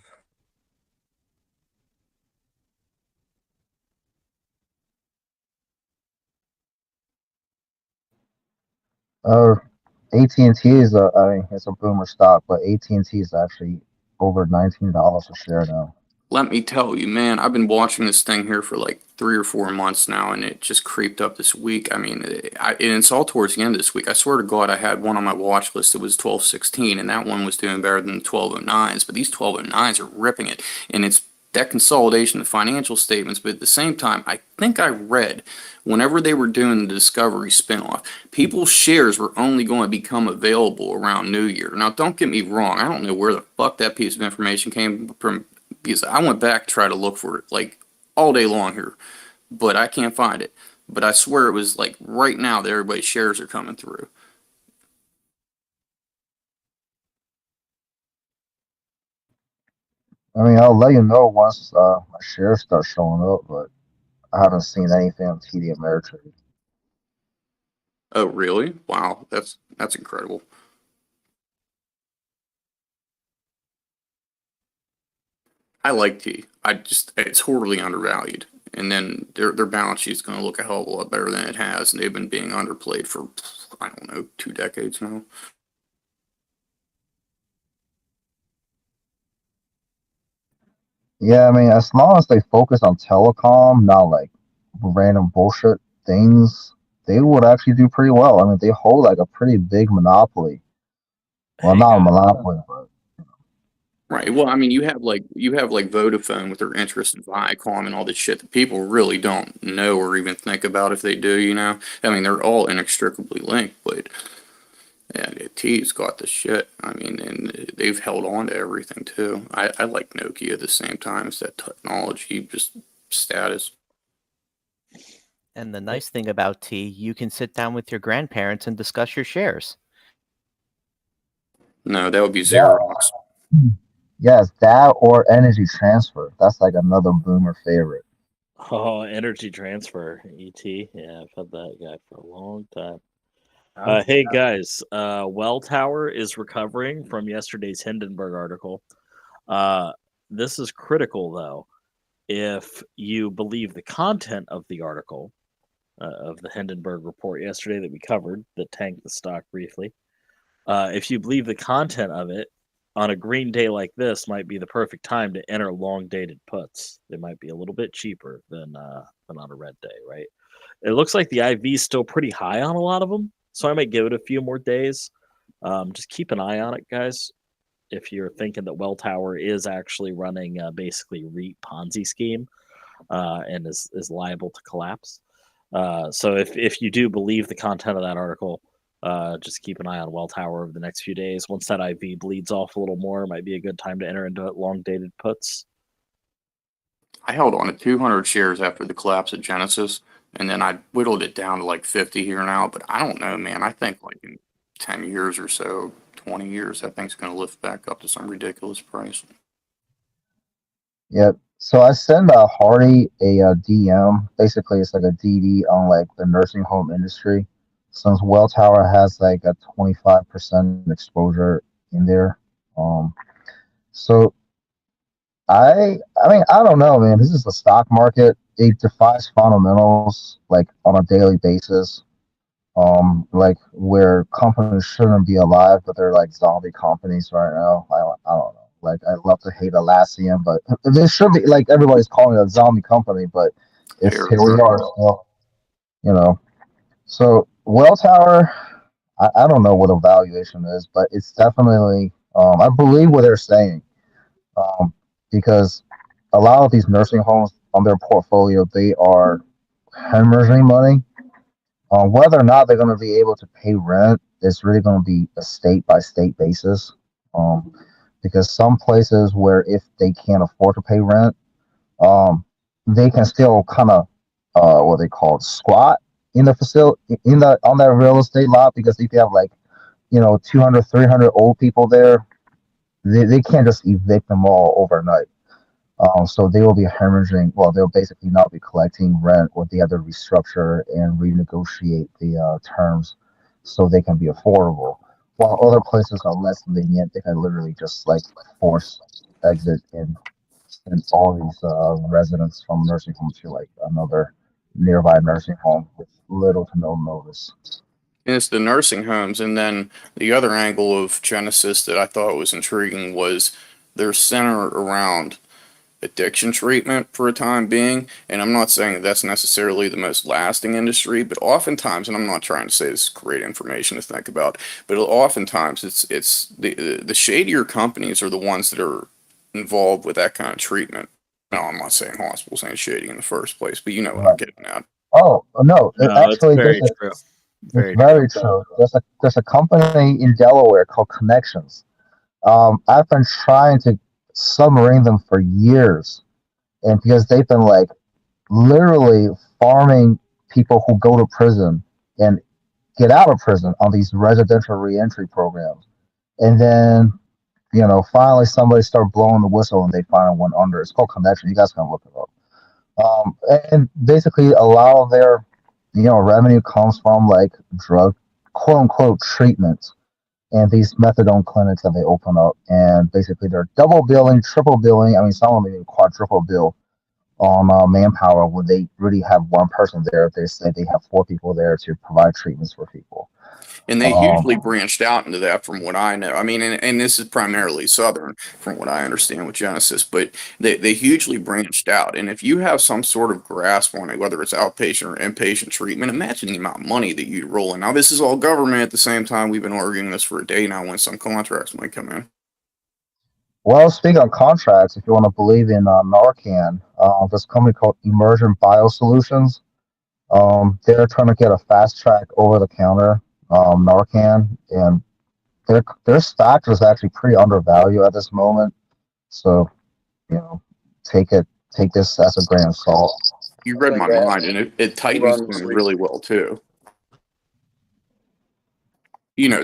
AT&T is I mean, it's a boomer stock, but AT&T is actually over $19 a share now. Let me tell you, man, I've been watching this thing here for like 3 or 4 months now, and it just creeped up this week. I mean, and it's all towards the end of this week. I swear to God, I had one on my watch list that was 1216, and that one was doing better than 1209s. But these 1209s are ripping it, and it's that consolidation of financial statements. But at the same time, I think I read whenever they were doing the Discovery spinoff, people's shares were only going to become available around New Year. Now, don't get me wrong, I don't know where the fuck that piece of information came from, because I went back to try to look for it like all day long here, but I can't find it. But I swear it was like right now that everybody's shares are coming through. I mean, I'll let you know once my shares start showing up, but I haven't seen anything on TD Ameritrade. Oh, really? Wow, that's incredible. I like T. It's horribly undervalued, and then their balance sheet's going to look a hell of a lot better than it has, and they've been being underplayed for I don't know 2 decades now. Yeah, I mean, as long as they focus on telecom, not like random bullshit things, they would actually do pretty well. I mean, they hold like a pretty big monopoly. Well, Hey, not a guys. monopoly, but Right. Well, I mean, you have like Vodafone with their interest in Viacom and all this shit that people really don't know or even think about if they do. I mean, they're all inextricably linked, but yeah, T's got the shit. I mean, and they've held on to everything too. I like Nokia at the same time. It's that technology, just status. And the nice thing about T, you can sit down with your grandparents and discuss your shares. No, that would be yeah, Xerox. yes, that or energy transfer. That's like another boomer favorite. Oh, Energy Transfer, ET. Yeah, I've had that guy for a long time. How's Hey that? guys, Welltower is recovering from yesterday's Hindenburg article. This is critical though. If you believe the content of the article of the Hindenburg report yesterday that we covered, that tanked the stock briefly, if you believe the content of it, on a green day like this might be the perfect time to enter long dated puts. They might be a little bit cheaper than on a red day, right? It looks like the IV is still pretty high on a lot of them, so I might give it a few more days. Just keep an eye on it, guys. If you're thinking that Welltower is actually running basically REIT Ponzi scheme and is liable to collapse. So if you do believe the content of that article, just keep an eye on Welltower over the next few days. Once that IV bleeds off a little more, it might be a good time to enter into long dated puts. I held on to 200 shares after the collapse of Genesis, and then I whittled it down to like 50 here now. But I don't know, man. I think like in 10 years or so, 20 years, that thing's going to lift back up to some ridiculous price. Yep. So I send Hardy a DM. Basically, it's like a DD on like the nursing home industry. Since Welltower has like a 25% exposure in there. So I mean, I don't know, man. This is the stock market. It defies fundamentals like on a daily basis. Like where companies shouldn't be alive, but they're like zombie companies right now. I don't know. Like I love to hate Atlassian, but this should be like everybody's calling it a zombie company, but it's here we are still, you know. So Welltower, I don't know what a valuation is, but it's definitely I believe what they're saying. Because a lot of these nursing homes on their portfolio, they are hemorrhaging money. Whether or not they're going to be able to pay rent is really going to be a state by state basis. Because some places where if they can't afford to pay rent, they can still kind of what they call squat in the facility in the on that real estate lot because if you have like 200, 300 old people there, they can't just evict them all overnight. So they will be hemorrhaging. Well, they'll basically not be collecting rent, or they have to restructure and renegotiate the terms so they can be affordable. While other places are less lenient, they can literally just like force exit and send all these residents from nursing home to like another nearby nursing home with little to no notice. And it's the nursing homes. And then the other angle of Genesis that I thought was intriguing was their center around addiction treatment for a time being. And I'm not saying that that's necessarily the most lasting industry, but oftentimes, and I'm not trying to say this is great information to think about, but oftentimes it's the shadier companies are the ones that are involved with that kind of treatment. No, I'm not saying hospitals ain't shady in the first place, but you know what I'm getting at. Oh no! No, it's Actually, very true. it's very true. There's a company in Delaware called Connections. I've been trying to submarine them for years, and because they've been like literally farming people who go to prison and get out of prison on these residential reentry programs, and then finally somebody start blowing the whistle and they finally went under. It's called Connection. You guys can look it up. And basically, a lot of their revenue comes from like drug quote unquote treatments and these methadone clinics that they open up, and basically they're double billing, triple billing. I mean, some of them even quadruple bill on manpower when they really have one person there. They say they have four people there to provide treatments for people. And they hugely branched out into that from what I know. I mean, and this is primarily Southern from what I understand with Genesis, but they hugely branched out. And if you have some sort of grasp on it, whether it's outpatient or inpatient treatment, imagine the amount of money that you'd roll in. Now, this is all government at the same time. We've been arguing this for a day now when some contracts might come in. Well, speaking of contracts, if you want to believe in Narcan, this company called Emergent Biosolutions, they're trying to get a fast track over the counter Narcan, and their stock is actually pretty undervalued at this moment. So, take this as a grain of salt. You read my mind, and it tightens doing really well too.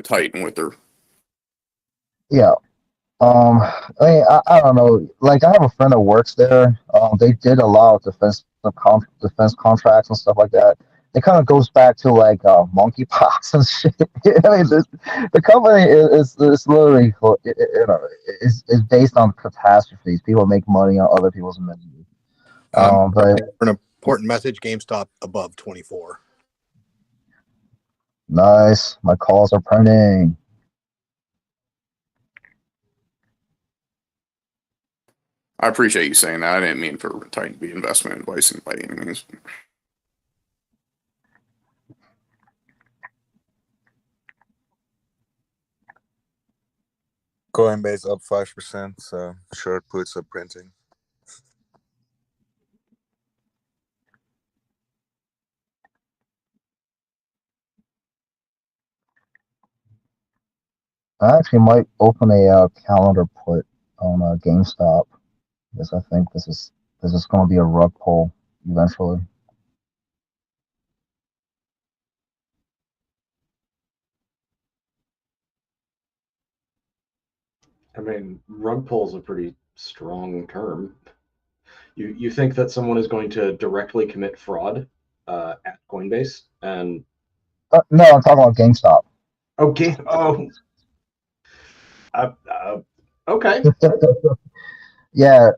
Titan with their. Yeah. I mean, I don't know. Like, I have a friend that works there. They did a lot of defense contracts and stuff like that. It kind of goes back to like monkeypox and shit. I mean, the company is literally is based on catastrophes. People make money on other people's misery. But For an important message, GameStop above 24. nice. My calls are printing. I appreciate you saying that. I didn't mean for Titan to be investment advice by any means. Coinbase up 5%, so short puts are printing. I actually might open a calendar put on GameStop because I think this is Is this going to be a rug pull eventually? I mean, rug pull is a pretty strong term. You think that someone is going to directly commit fraud at Coinbase and No, I'm talking about GameStop. okay, okay. Yeah,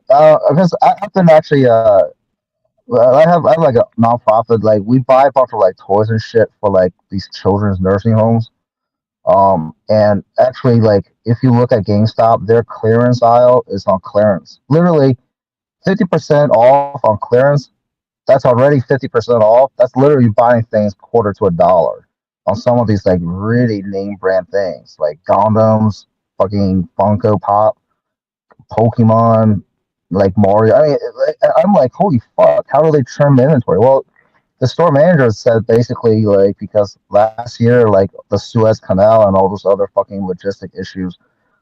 because I've been actually well, I have like a nonprofit. Like we buy a bunch of like toys and shit for like these children's nursing homes. And actually, like if you look at GameStop, their clearance aisle is on clearance. Literally, 50% off on clearance. That's already 50% off. That's literally buying things quarter to a dollar on some of these like really name brand things like Gundams, fucking Funko Pop, Pokemon, like Mario. I mean, I'm like, holy fuck! How do they trim inventory? Well, the store manager said basically like because last year like the Suez Canal and all those other fucking logistic issues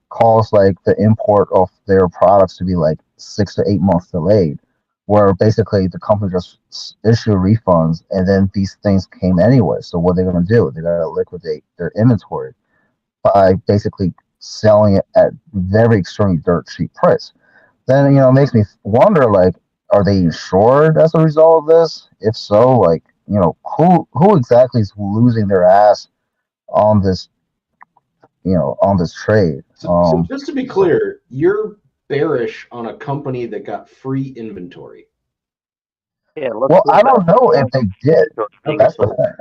caused like the import of their products to be like 6 to 8 months delayed, where basically the company just issue refunds and then these things came anyway. So what they're gonna do? They're gonna liquidate their inventory by basically selling it at very extremely dirt cheap price. Then it makes me wonder like, are they insured as a result of this? If so, like who exactly is losing their ass on this on this trade? So just to be clear, you're bearish on a company that got free inventory. Yeah, Well, I don't know if they did. That's the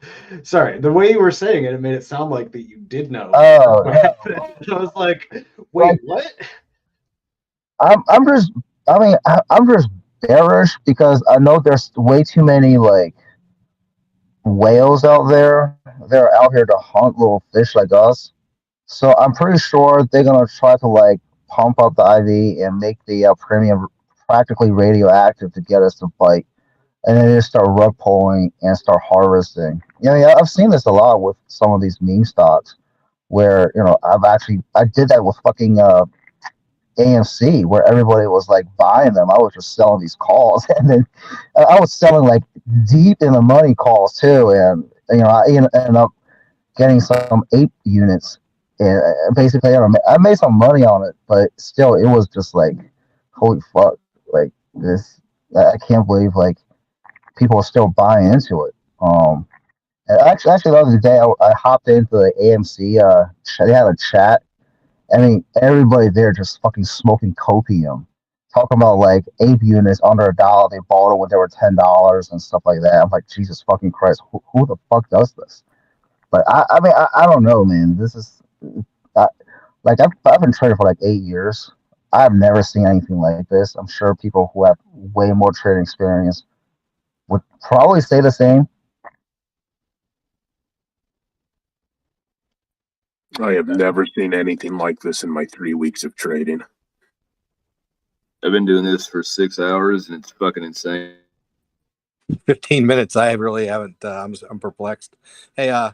thing. Sorry, the way you were saying it, it made it sound like that you did know. Oh, I was like, wait, what? I'm just, I mean, I'm just bearish because I know there's way too many like whales out there. They're out here to hunt little fish like us. So I'm pretty sure they're gonna try to like pump up the IV and make the premium practically radioactive to get us to bite, and then just start rug pulling and start harvesting. Yeah, I've seen this a lot with some of these meme stocks, where I did that with fucking AMC, where everybody was like buying them. I was just selling these calls, and then I was selling like deep in the money calls too, and I ended up getting some ape units, and basically I made some money on it, but still it was just like, holy fuck, like this, I can't believe like people are still buying into it. And actually the other day I hopped into the AMC, they had a chat. I mean, everybody there just fucking smoking copium, talking about like ape units under $1. They bought it when they were $10 and stuff like that. I'm like, Jesus fucking Christ, who the fuck does this? But I mean, I don't know, man. This is I, like I've been trading for like 8 years. I've never seen anything like this. I'm sure people who have way more trading experience would probably say the same. I have never seen anything like this in my 3 weeks of trading. I've been doing this for 6 hours and it's fucking insane. 15 minutes. I really haven't. I'm perplexed. Hey,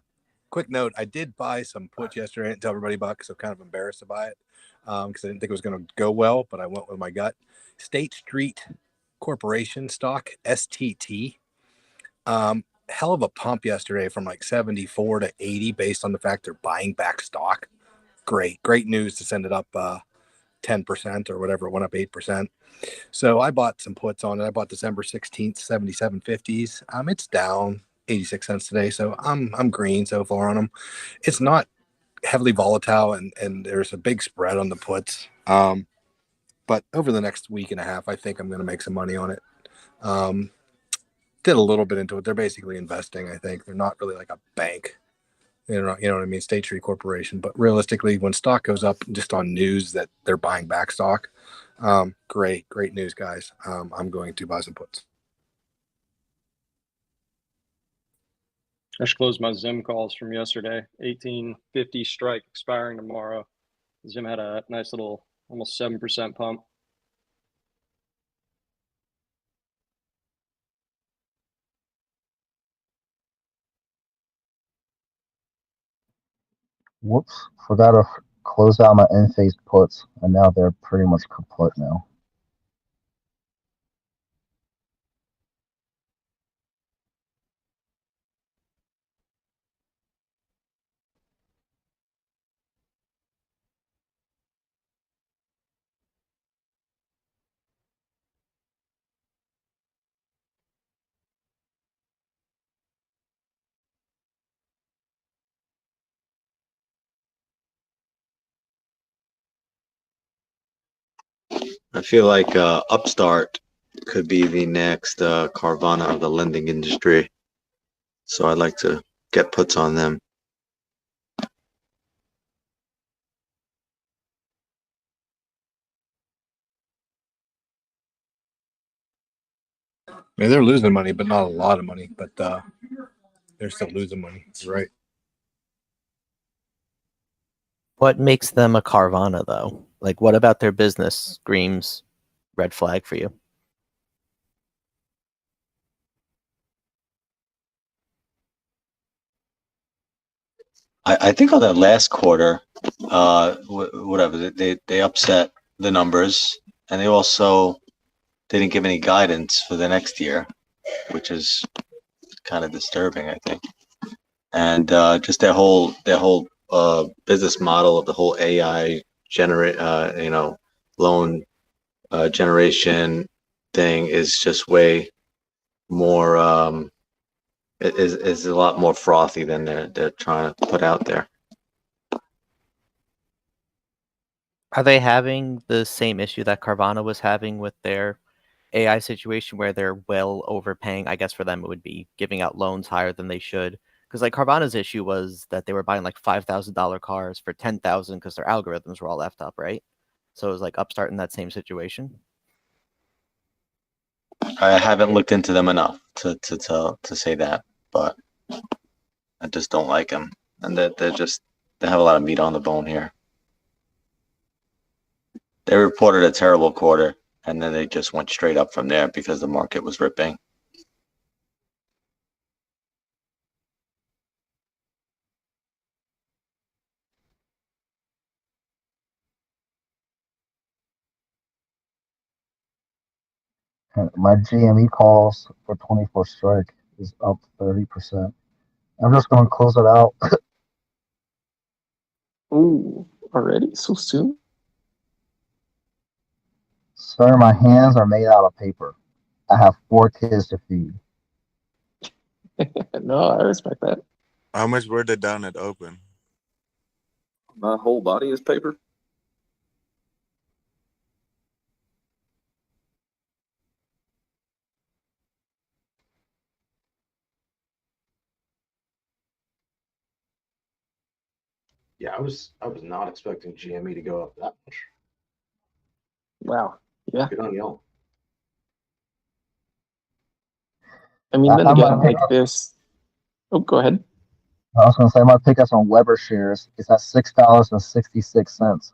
quick note. I did buy some puts yesterday. I didn't tell everybody about because I'm kind of embarrassed to buy it because I didn't think it was going to go well, but I went with my gut. State Street Corporation stock, STT. Hell of a pump yesterday from like 74 to 80 based on the fact they're buying back stock. Great news to send it up 10% or whatever. It went up 8%. So I bought some puts on it. I bought December 16th, 77.50s. It's down 86 cents today. So I'm green so far on them. It's not heavily volatile and there's a big spread on the puts. But over the next week and a half, I think I'm going to make some money on it. Did a little bit into it. They're basically investing. I think they're not really like a bank. You know what I mean? State Street Corporation. But realistically, when stock goes up just on news that they're buying back stock, great news, guys. I'm going to buy some puts. I should close my Zim calls from yesterday. 1850 strike expiring tomorrow. Zim had a nice little almost 7% pump. Whoops, forgot to close out my end phase puts, and now they're pretty much kaput now. I feel like Upstart could be the next Carvana of the lending industry. So I'd like to get puts on them. I mean, they're losing money, but not a lot of money. But they're still losing money. You're right. What makes them a Carvana, though? Like, what about their business screams red flag for you? I think on that last quarter, whatever they upset the numbers, and they also didn't give any guidance for the next year, which is kind of disturbing, I think. And just their whole business model of the whole AI generate loan generation thing is just way more is a lot more frothy than they're trying to put out there. Are they having the same issue that Carvana was having with their AI situation where they're well overpaying? I guess for them it would be giving out loans higher than they should. Because like Carvana's issue was that they were buying like $5,000 cars for $10,000 because their algorithms were all effed up, right? So it was like Upstart in that same situation. I haven't looked into them enough to say that, but I just don't like them, and they have a lot of meat on the bone here. They reported a terrible quarter, and then they just went straight up from there because the market was ripping. And my GME calls for 24 strike is up 30%. I'm just going to close it out. Ooh, already? So soon? Sir, my hands are made out of paper. I have 4 kids to feed. No, I respect that. How much were they down at open? My whole body is paper. Yeah, I was not expecting GME to go up that much. Wow. Yeah. Good on y'all. I mean, then I again, might pick like this. Oh, go ahead. I was going to say my pickups on Weber shares is at $6.66.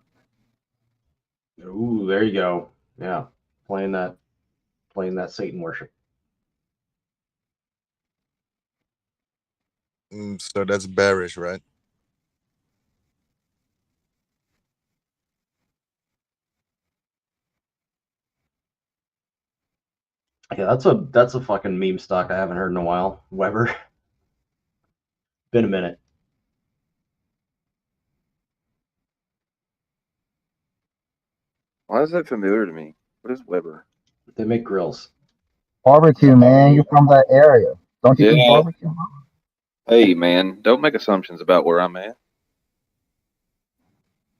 Ooh, there you go. Yeah, playing that Satan worship. So that's bearish, right? Yeah, that's a fucking meme stock I haven't heard in a while. Weber. Been a minute. Why is that familiar to me? What is Weber? They make grills. Barbecue, man. You're from that area. Don't you eat Yeah. barbecue? Hey, man, don't make assumptions about where I'm at.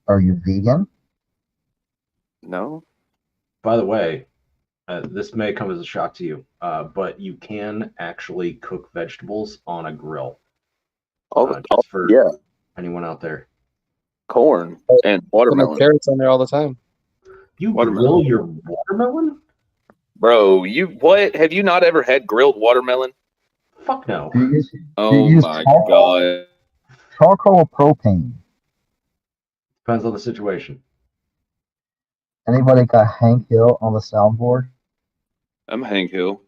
Are you vegan? No. By the way, this may come as a shock to you, but you can actually cook vegetables on a grill. Just for yeah, anyone out there. corn and I make watermelon. carrots on there all the time. You Watermelon. grill your watermelon? Bro, what? Have you not ever had grilled watermelon? Fuck no. Do you use, Oh my god. charcoal or propane? Depends on the situation. Anybody got Hank Hill on the soundboard? I'm Hank Hill.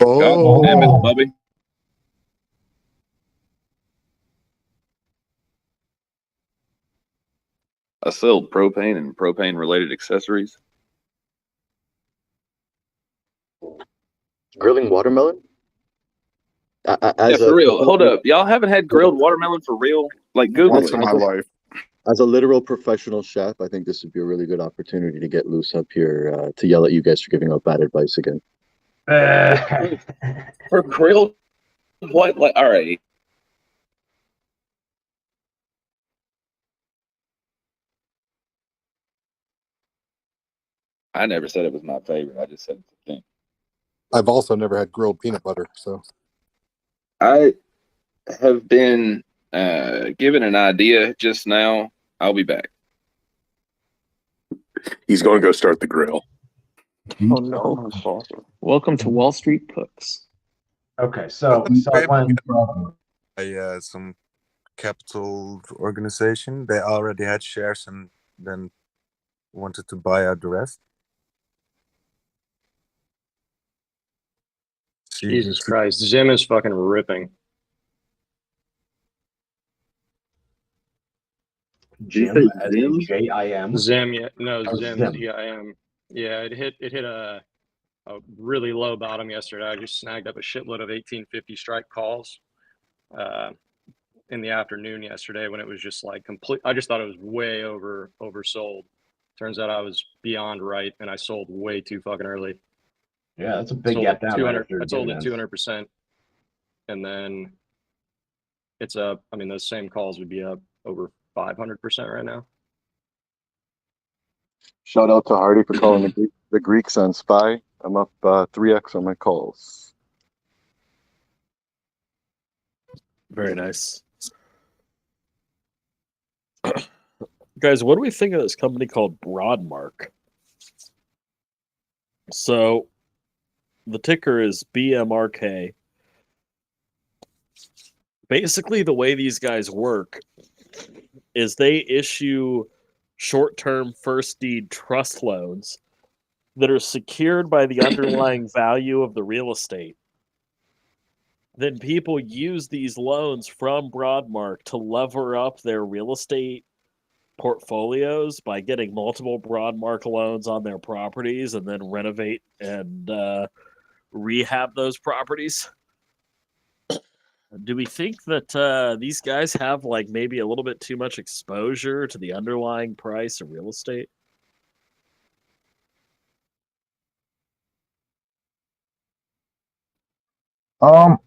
Oh. God damn it, Bubby. I sell propane and propane related accessories. Grilling watermelon? Yeah, for real. Hold up. Y'all haven't had grilled watermelon for real? Like, Google Once it. in my life. As a literal professional chef, I think this would be a really good opportunity to get loose up here to yell at you guys for giving out bad advice again. For grilled what? Like, all right. I never said it was my favorite. I just said it's a thing. I've also never had grilled peanut butter, so I have been given an idea just now. I'll be back. He's going to go start the grill. Oh no! Welcome to Wall Street Pucks. Okay, so I went. some capital organization. They already had shares and then wanted to buy out the rest. Jesus Christ, Zim is fucking ripping. Jim as in J-I-M? Zim, yeah, no, Or Zim, Zim? Z-I-M. Yeah, it hit a really low bottom yesterday. I just snagged up a shitload of 1850 strike calls in the afternoon yesterday when it was just like complete. I just thought it was way oversold. Turns out I was beyond right, and I sold way too fucking early. Yeah, that's a big Sold gap it down. 200. I sold it 200%, and then it's up. I mean, those same calls would be up over 500% right now. Shout out to Hardy for calling the Greeks on SPY. I'm up 3x on my calls. Very nice. Guys, what do we think of this company called Broadmark? So the ticker is BMRK. Basically, the way these guys work is they issue short-term first deed trust loans that are secured by the underlying value of the real estate. Then people use these loans from Broadmark to lever up their real estate portfolios by getting multiple Broadmark loans on their properties and then renovate and rehab those properties. Do we think that these guys have like maybe a little bit too much exposure to the underlying price of real estate? I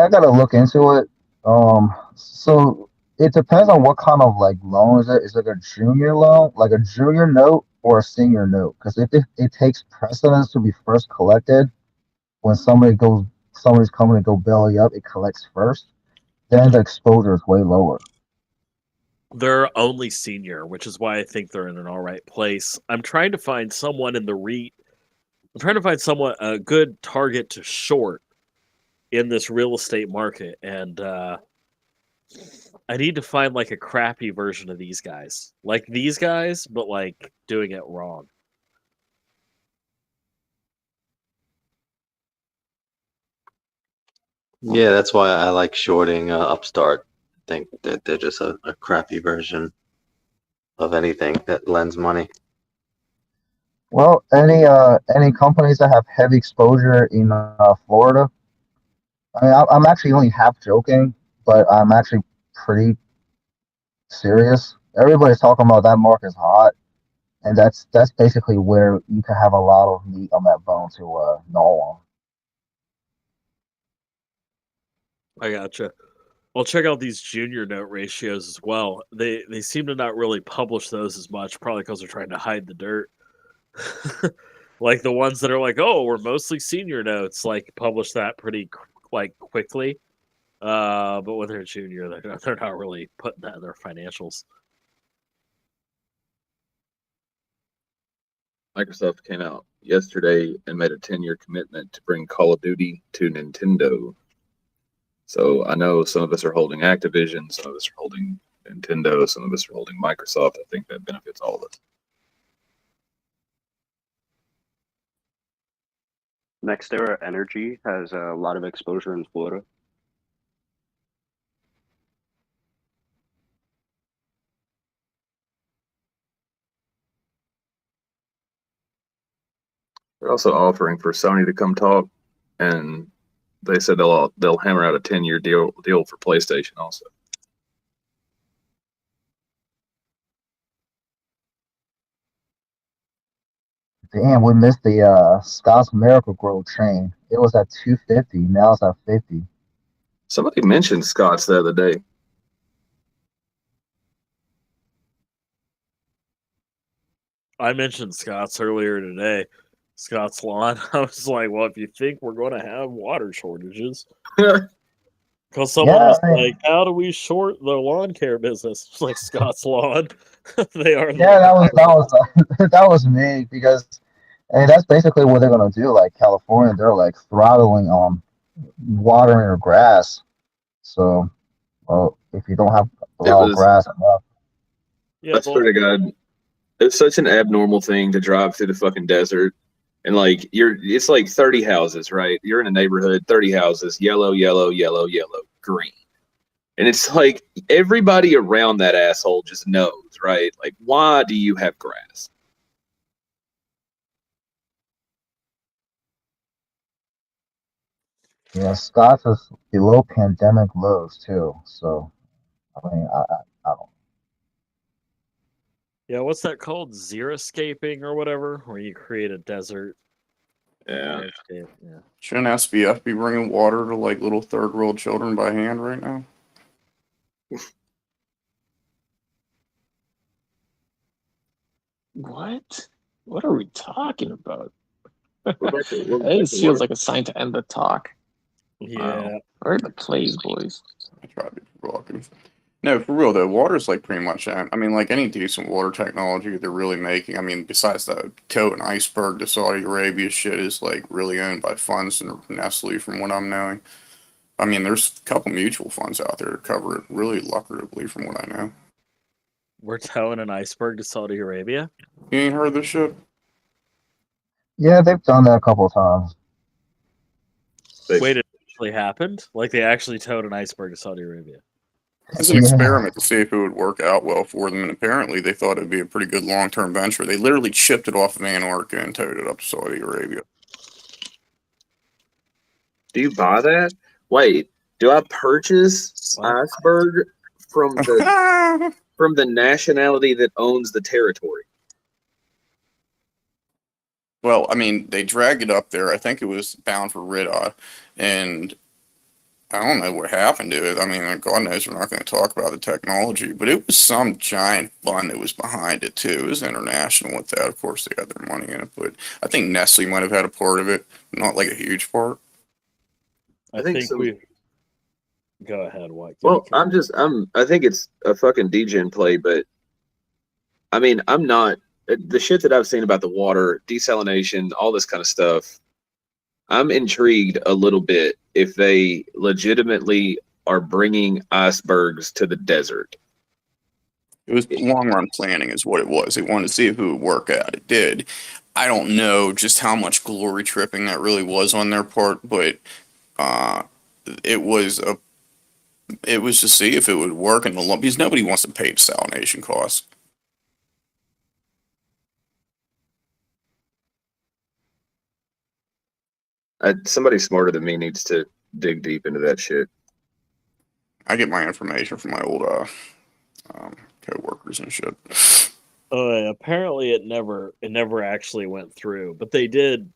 gotta look into it. So it depends on what kind of like loan is it. Is it a junior loan, like a junior note, or a senior note? Because if it takes precedence to be first collected, when somebody's coming to go belly up, it collects first. Then the exposure is way lower. They're only senior, which is why I think they're in an all right place. I'm trying to find someone in the REIT. I'm trying to find someone a good target to short in this real estate market, and I need to find like a crappy version of these guys, like these guys, but like doing it wrong. Yeah, that's why I like shorting Upstart. I think that they're just a crappy version of anything that lends money. Well, any companies that have heavy exposure in Florida? I mean, I'm actually only half joking, but I'm actually pretty serious. Everybody's talking about that market's hot, and that's basically where you can have a lot of meat on that bone to gnaw on. I gotcha. Well, check out these junior note ratios as well. They seem to not really publish those as much, probably because they're trying to hide the dirt. Like the ones that are like, oh, we're mostly senior notes, like publish that pretty like quickly. But when they're junior, they're not really putting that in their financials. Microsoft came out yesterday and made a 10-year commitment to bring Call of Duty to Nintendo. So I know some of us are holding Activision, some of us are holding Nintendo, some of us are holding Microsoft. I think that benefits all of us. NextEra Energy has a lot of exposure in Florida. They're also offering for Sony to come talk, and they said they'll hammer out a 10-year deal for PlayStation also. Damn, we missed the Scott's Miracle Grow train. It was at 250. Now it's at 50. Somebody mentioned Scott's the other day. I mentioned Scott's earlier today. Scott's lawn. I was like, well, if you think we're going to have water shortages, because someone was like, how do we short the lawn care business? It's like Scott's lawn. They are. Yeah, that was me because that's basically what they're gonna do. Like California, they're like throttling watering your grass. So, if you don't have a It lot of was. grass enough, Yeah, I swear to God, it's such an abnormal thing to drive through the fucking desert. And like it's like 30 houses, right? You're in a neighborhood, 30 houses, yellow, yellow, yellow, yellow, green. And it's like everybody around that asshole just knows, right? Like, why do you have grass? yeah, Scott's is below pandemic lows too. So, I mean, I don't. Yeah, what's that called? Xeriscaping or whatever, where you create a desert. Yeah. Landscape. Yeah. Shouldn't SBF be bringing water to like little third world children by hand right now? What? What are we talking about? We're back to This feels water. like a sign to end the talk. Yeah. Where are the plays, boys? I try to be provocative. No, for real though, water's like pretty much. I mean, like any decent water technology they're really making. I mean, besides the tow and iceberg, the Saudi Arabia shit is like really owned by funds and Nestle, from what I'm knowing. I mean, there's a couple mutual funds out there to cover it really lucratively, from what I know. We're towing an iceberg to Saudi Arabia. You ain't heard this shit? Yeah, they've done that a couple of times. Wait, it actually happened? Like they actually towed an iceberg to Saudi Arabia? It's an experiment to see if it would work out well for them, and apparently they thought it'd be a pretty good long-term venture. They literally shipped it off of Antarctica and towed it up to Saudi Arabia. Do you buy that? Wait, do I purchase iceberg from the nationality that owns the territory? Well, I mean, they dragged it up there. I think it was bound for Ridda, and I don't know what happened to it. I mean, God knows we're not going to talk about the technology, but it was some giant fund that was behind it too. It was international with that. Of course, they got their money in it, but I think Nestle might have had a part of it, not like a huge part. I think we. Go ahead, White. Well, I think it's a fucking degen play, but I mean, I'm not the shit that I've seen about the water, desalination, all this kind of stuff. I'm intrigued a little bit if they legitimately are bringing icebergs to the desert. It was long run planning, is what it was. They wanted to see if it would work out. It did. I don't know just how much glory tripping that really was on their part, but it was to see if it would work in the long, because nobody wants to pay desalination costs. Somebody smarter than me needs to dig deep into that shit. I get my information from my old co-workers and shit. Apparently it never actually went through, but they did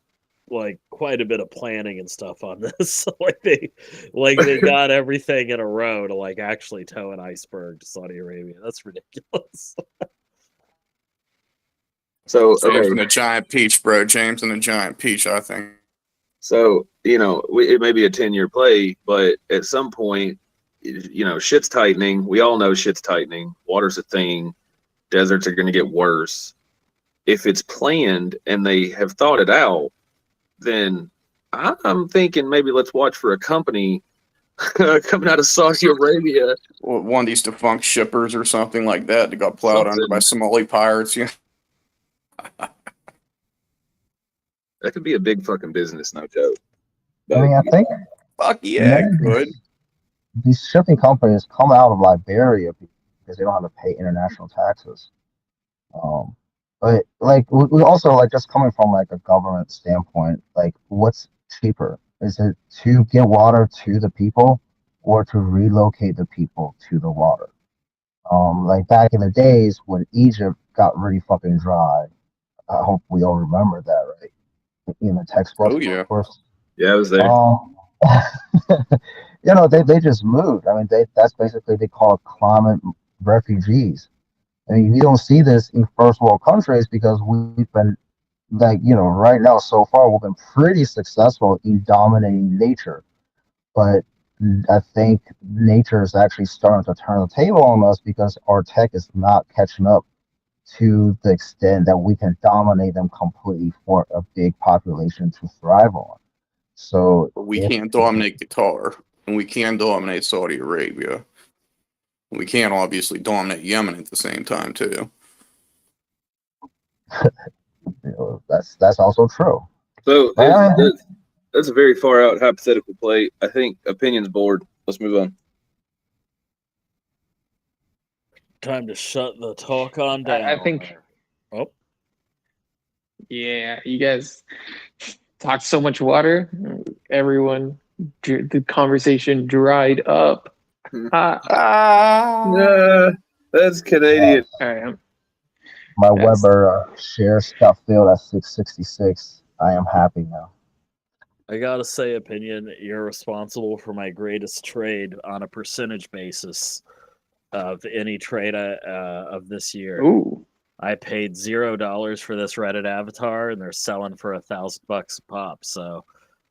like quite a bit of planning and stuff on this. like they got everything in a row to like actually tow an iceberg to Saudi Arabia. That's ridiculous. So James and the giant peach, bro. James and the giant peach, I think. So, it may be a 10-year play, but at some point, shit's tightening. We all know shit's tightening. Water's a thing. Deserts are going to get worse. If it's planned and they have thought it out, then I'm thinking maybe let's watch for a company coming out of Saudi Arabia. Or one of these defunct shippers or something like that got plowed under by Somali pirates. Yeah. That could be a big fucking business, no joke. I mean, I think. Fuck yeah, it could. These shipping companies come out of Liberia because they don't have to pay international taxes. But like we also like just coming from like a government standpoint, like what's cheaper? Is it to get water to the people or to relocate the people to the water? Like back in the days when Egypt got really fucking dry. I hope we all remember that, right? In the textbook. Oh yeah. Of course. Yeah, I was there. They just moved. I mean, that's basically they call it climate refugees. I mean, we don't see this in first world countries because we've been like, right now so far we've been pretty successful in dominating nature. But I think nature is actually starting to turn the table on us because our tech is not catching up to the extent that we can dominate them completely for a big population to thrive on. So But we can't dominate Qatar, and we can dominate Saudi Arabia. We can't obviously dominate Yemen at the same time too. that's also true. So Well, that's a very far out hypothetical play. I think opinion's bored. Let's move on. Time to shut the talk on down. I think. Oh. Yeah, you guys talked so much water. Everyone, the conversation dried up. That's Canadian. All right. My Weber shares got filled at 666. I am happy now. I gotta say, opinion, you're responsible for my greatest trade on a percentage basis of any trade of this year. Ooh. I paid $0 for this Reddit avatar, and they're selling for $1,000 a pop. So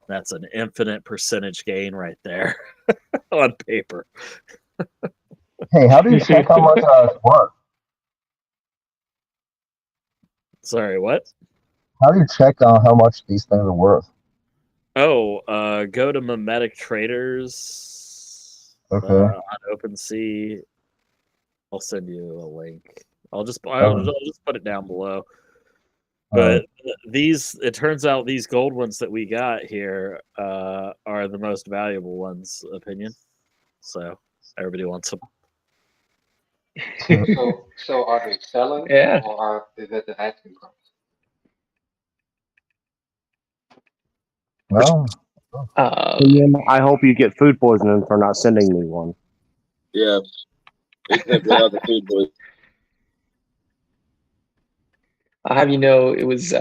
that's an infinite percentage gain right there on paper. Hey, how do you check how much it's worth? Sorry, what? How do you check on how much these things are worth? Oh, go to Mimetic Traders Okay. on OpenSea. I'll send you a link. I'll just put it down below. But it turns out these gold ones that we got here are the most valuable ones, opinion. So everybody wants them. So are they selling? Yeah. Or is that the asking price? No. I hope you get food poisoning for not sending me one. Yeah. Except without the food boy. I'll have you know it was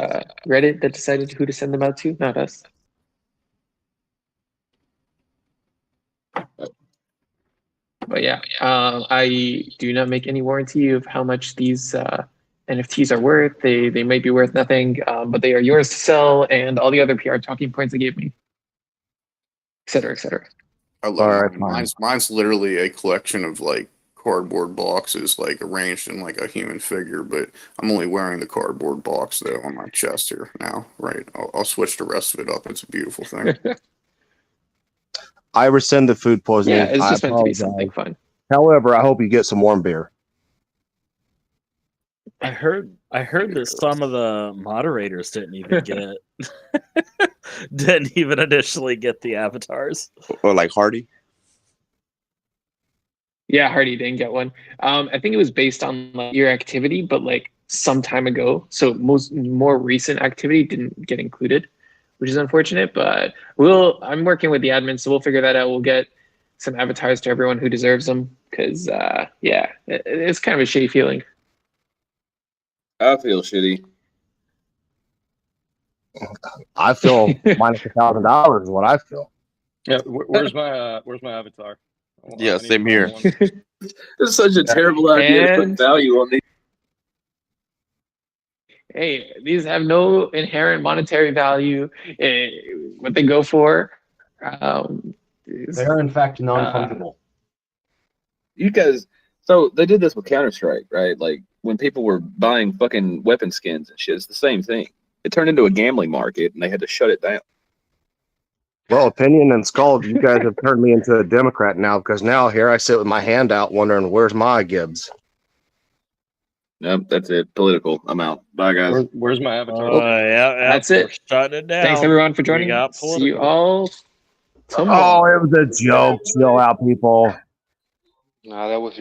Reddit that decided who to send them out to, not us. But yeah, I do not make any warranty of how much these NFTs are worth. They might be worth nothing, but they are yours to sell, and all the other PR talking points they gave me, et cetera, et cetera. I love mine. Mine's literally a collection of like cardboard boxes, like arranged in like a human figure. But I'm only wearing the cardboard box though on my chest here now. Right, I'll switch the rest of it up. It's a beautiful thing. I rescind the food poisoning. Yeah, it's just I meant to be apologize. something fun. However, I hope you get some warm beer. I heard that some of the moderators didn't even initially get the avatars. Or like Hardy. Yeah, Hardy didn't get one. I think it was based on like, your activity, but like some time ago. So more recent activity didn't get included, which is unfortunate. But I'm working with the admin, so we'll figure that out. We'll get some avatars to everyone who deserves them, because it's kind of a shitty feeling. I feel shitty. I feel minus $1,000 is what I feel. Yeah, where's my avatar? Yeah, same here. This is such a terrible idea to put value on these. Hey, these have no inherent monetary value. What they go for, they are in fact non-fungible. You guys, so they did this with Counter-Strike, right? Like when people were buying fucking weapon skins and shit, it's the same thing. It turned into a gambling market, and they had to shut it down. Well, Opinion and Scald, you guys have turned me into a Democrat now, because now here I sit with my hand out wondering, where's my Gibbs? Nope, that's it. Political. I'm out. Bye, guys. Where's my avatar? Yeah, that's it. We're shutting it down. Thanks everyone for joining. We got See you political. all tomorrow. Oh, it was a joke. Chill out, people. No, that was your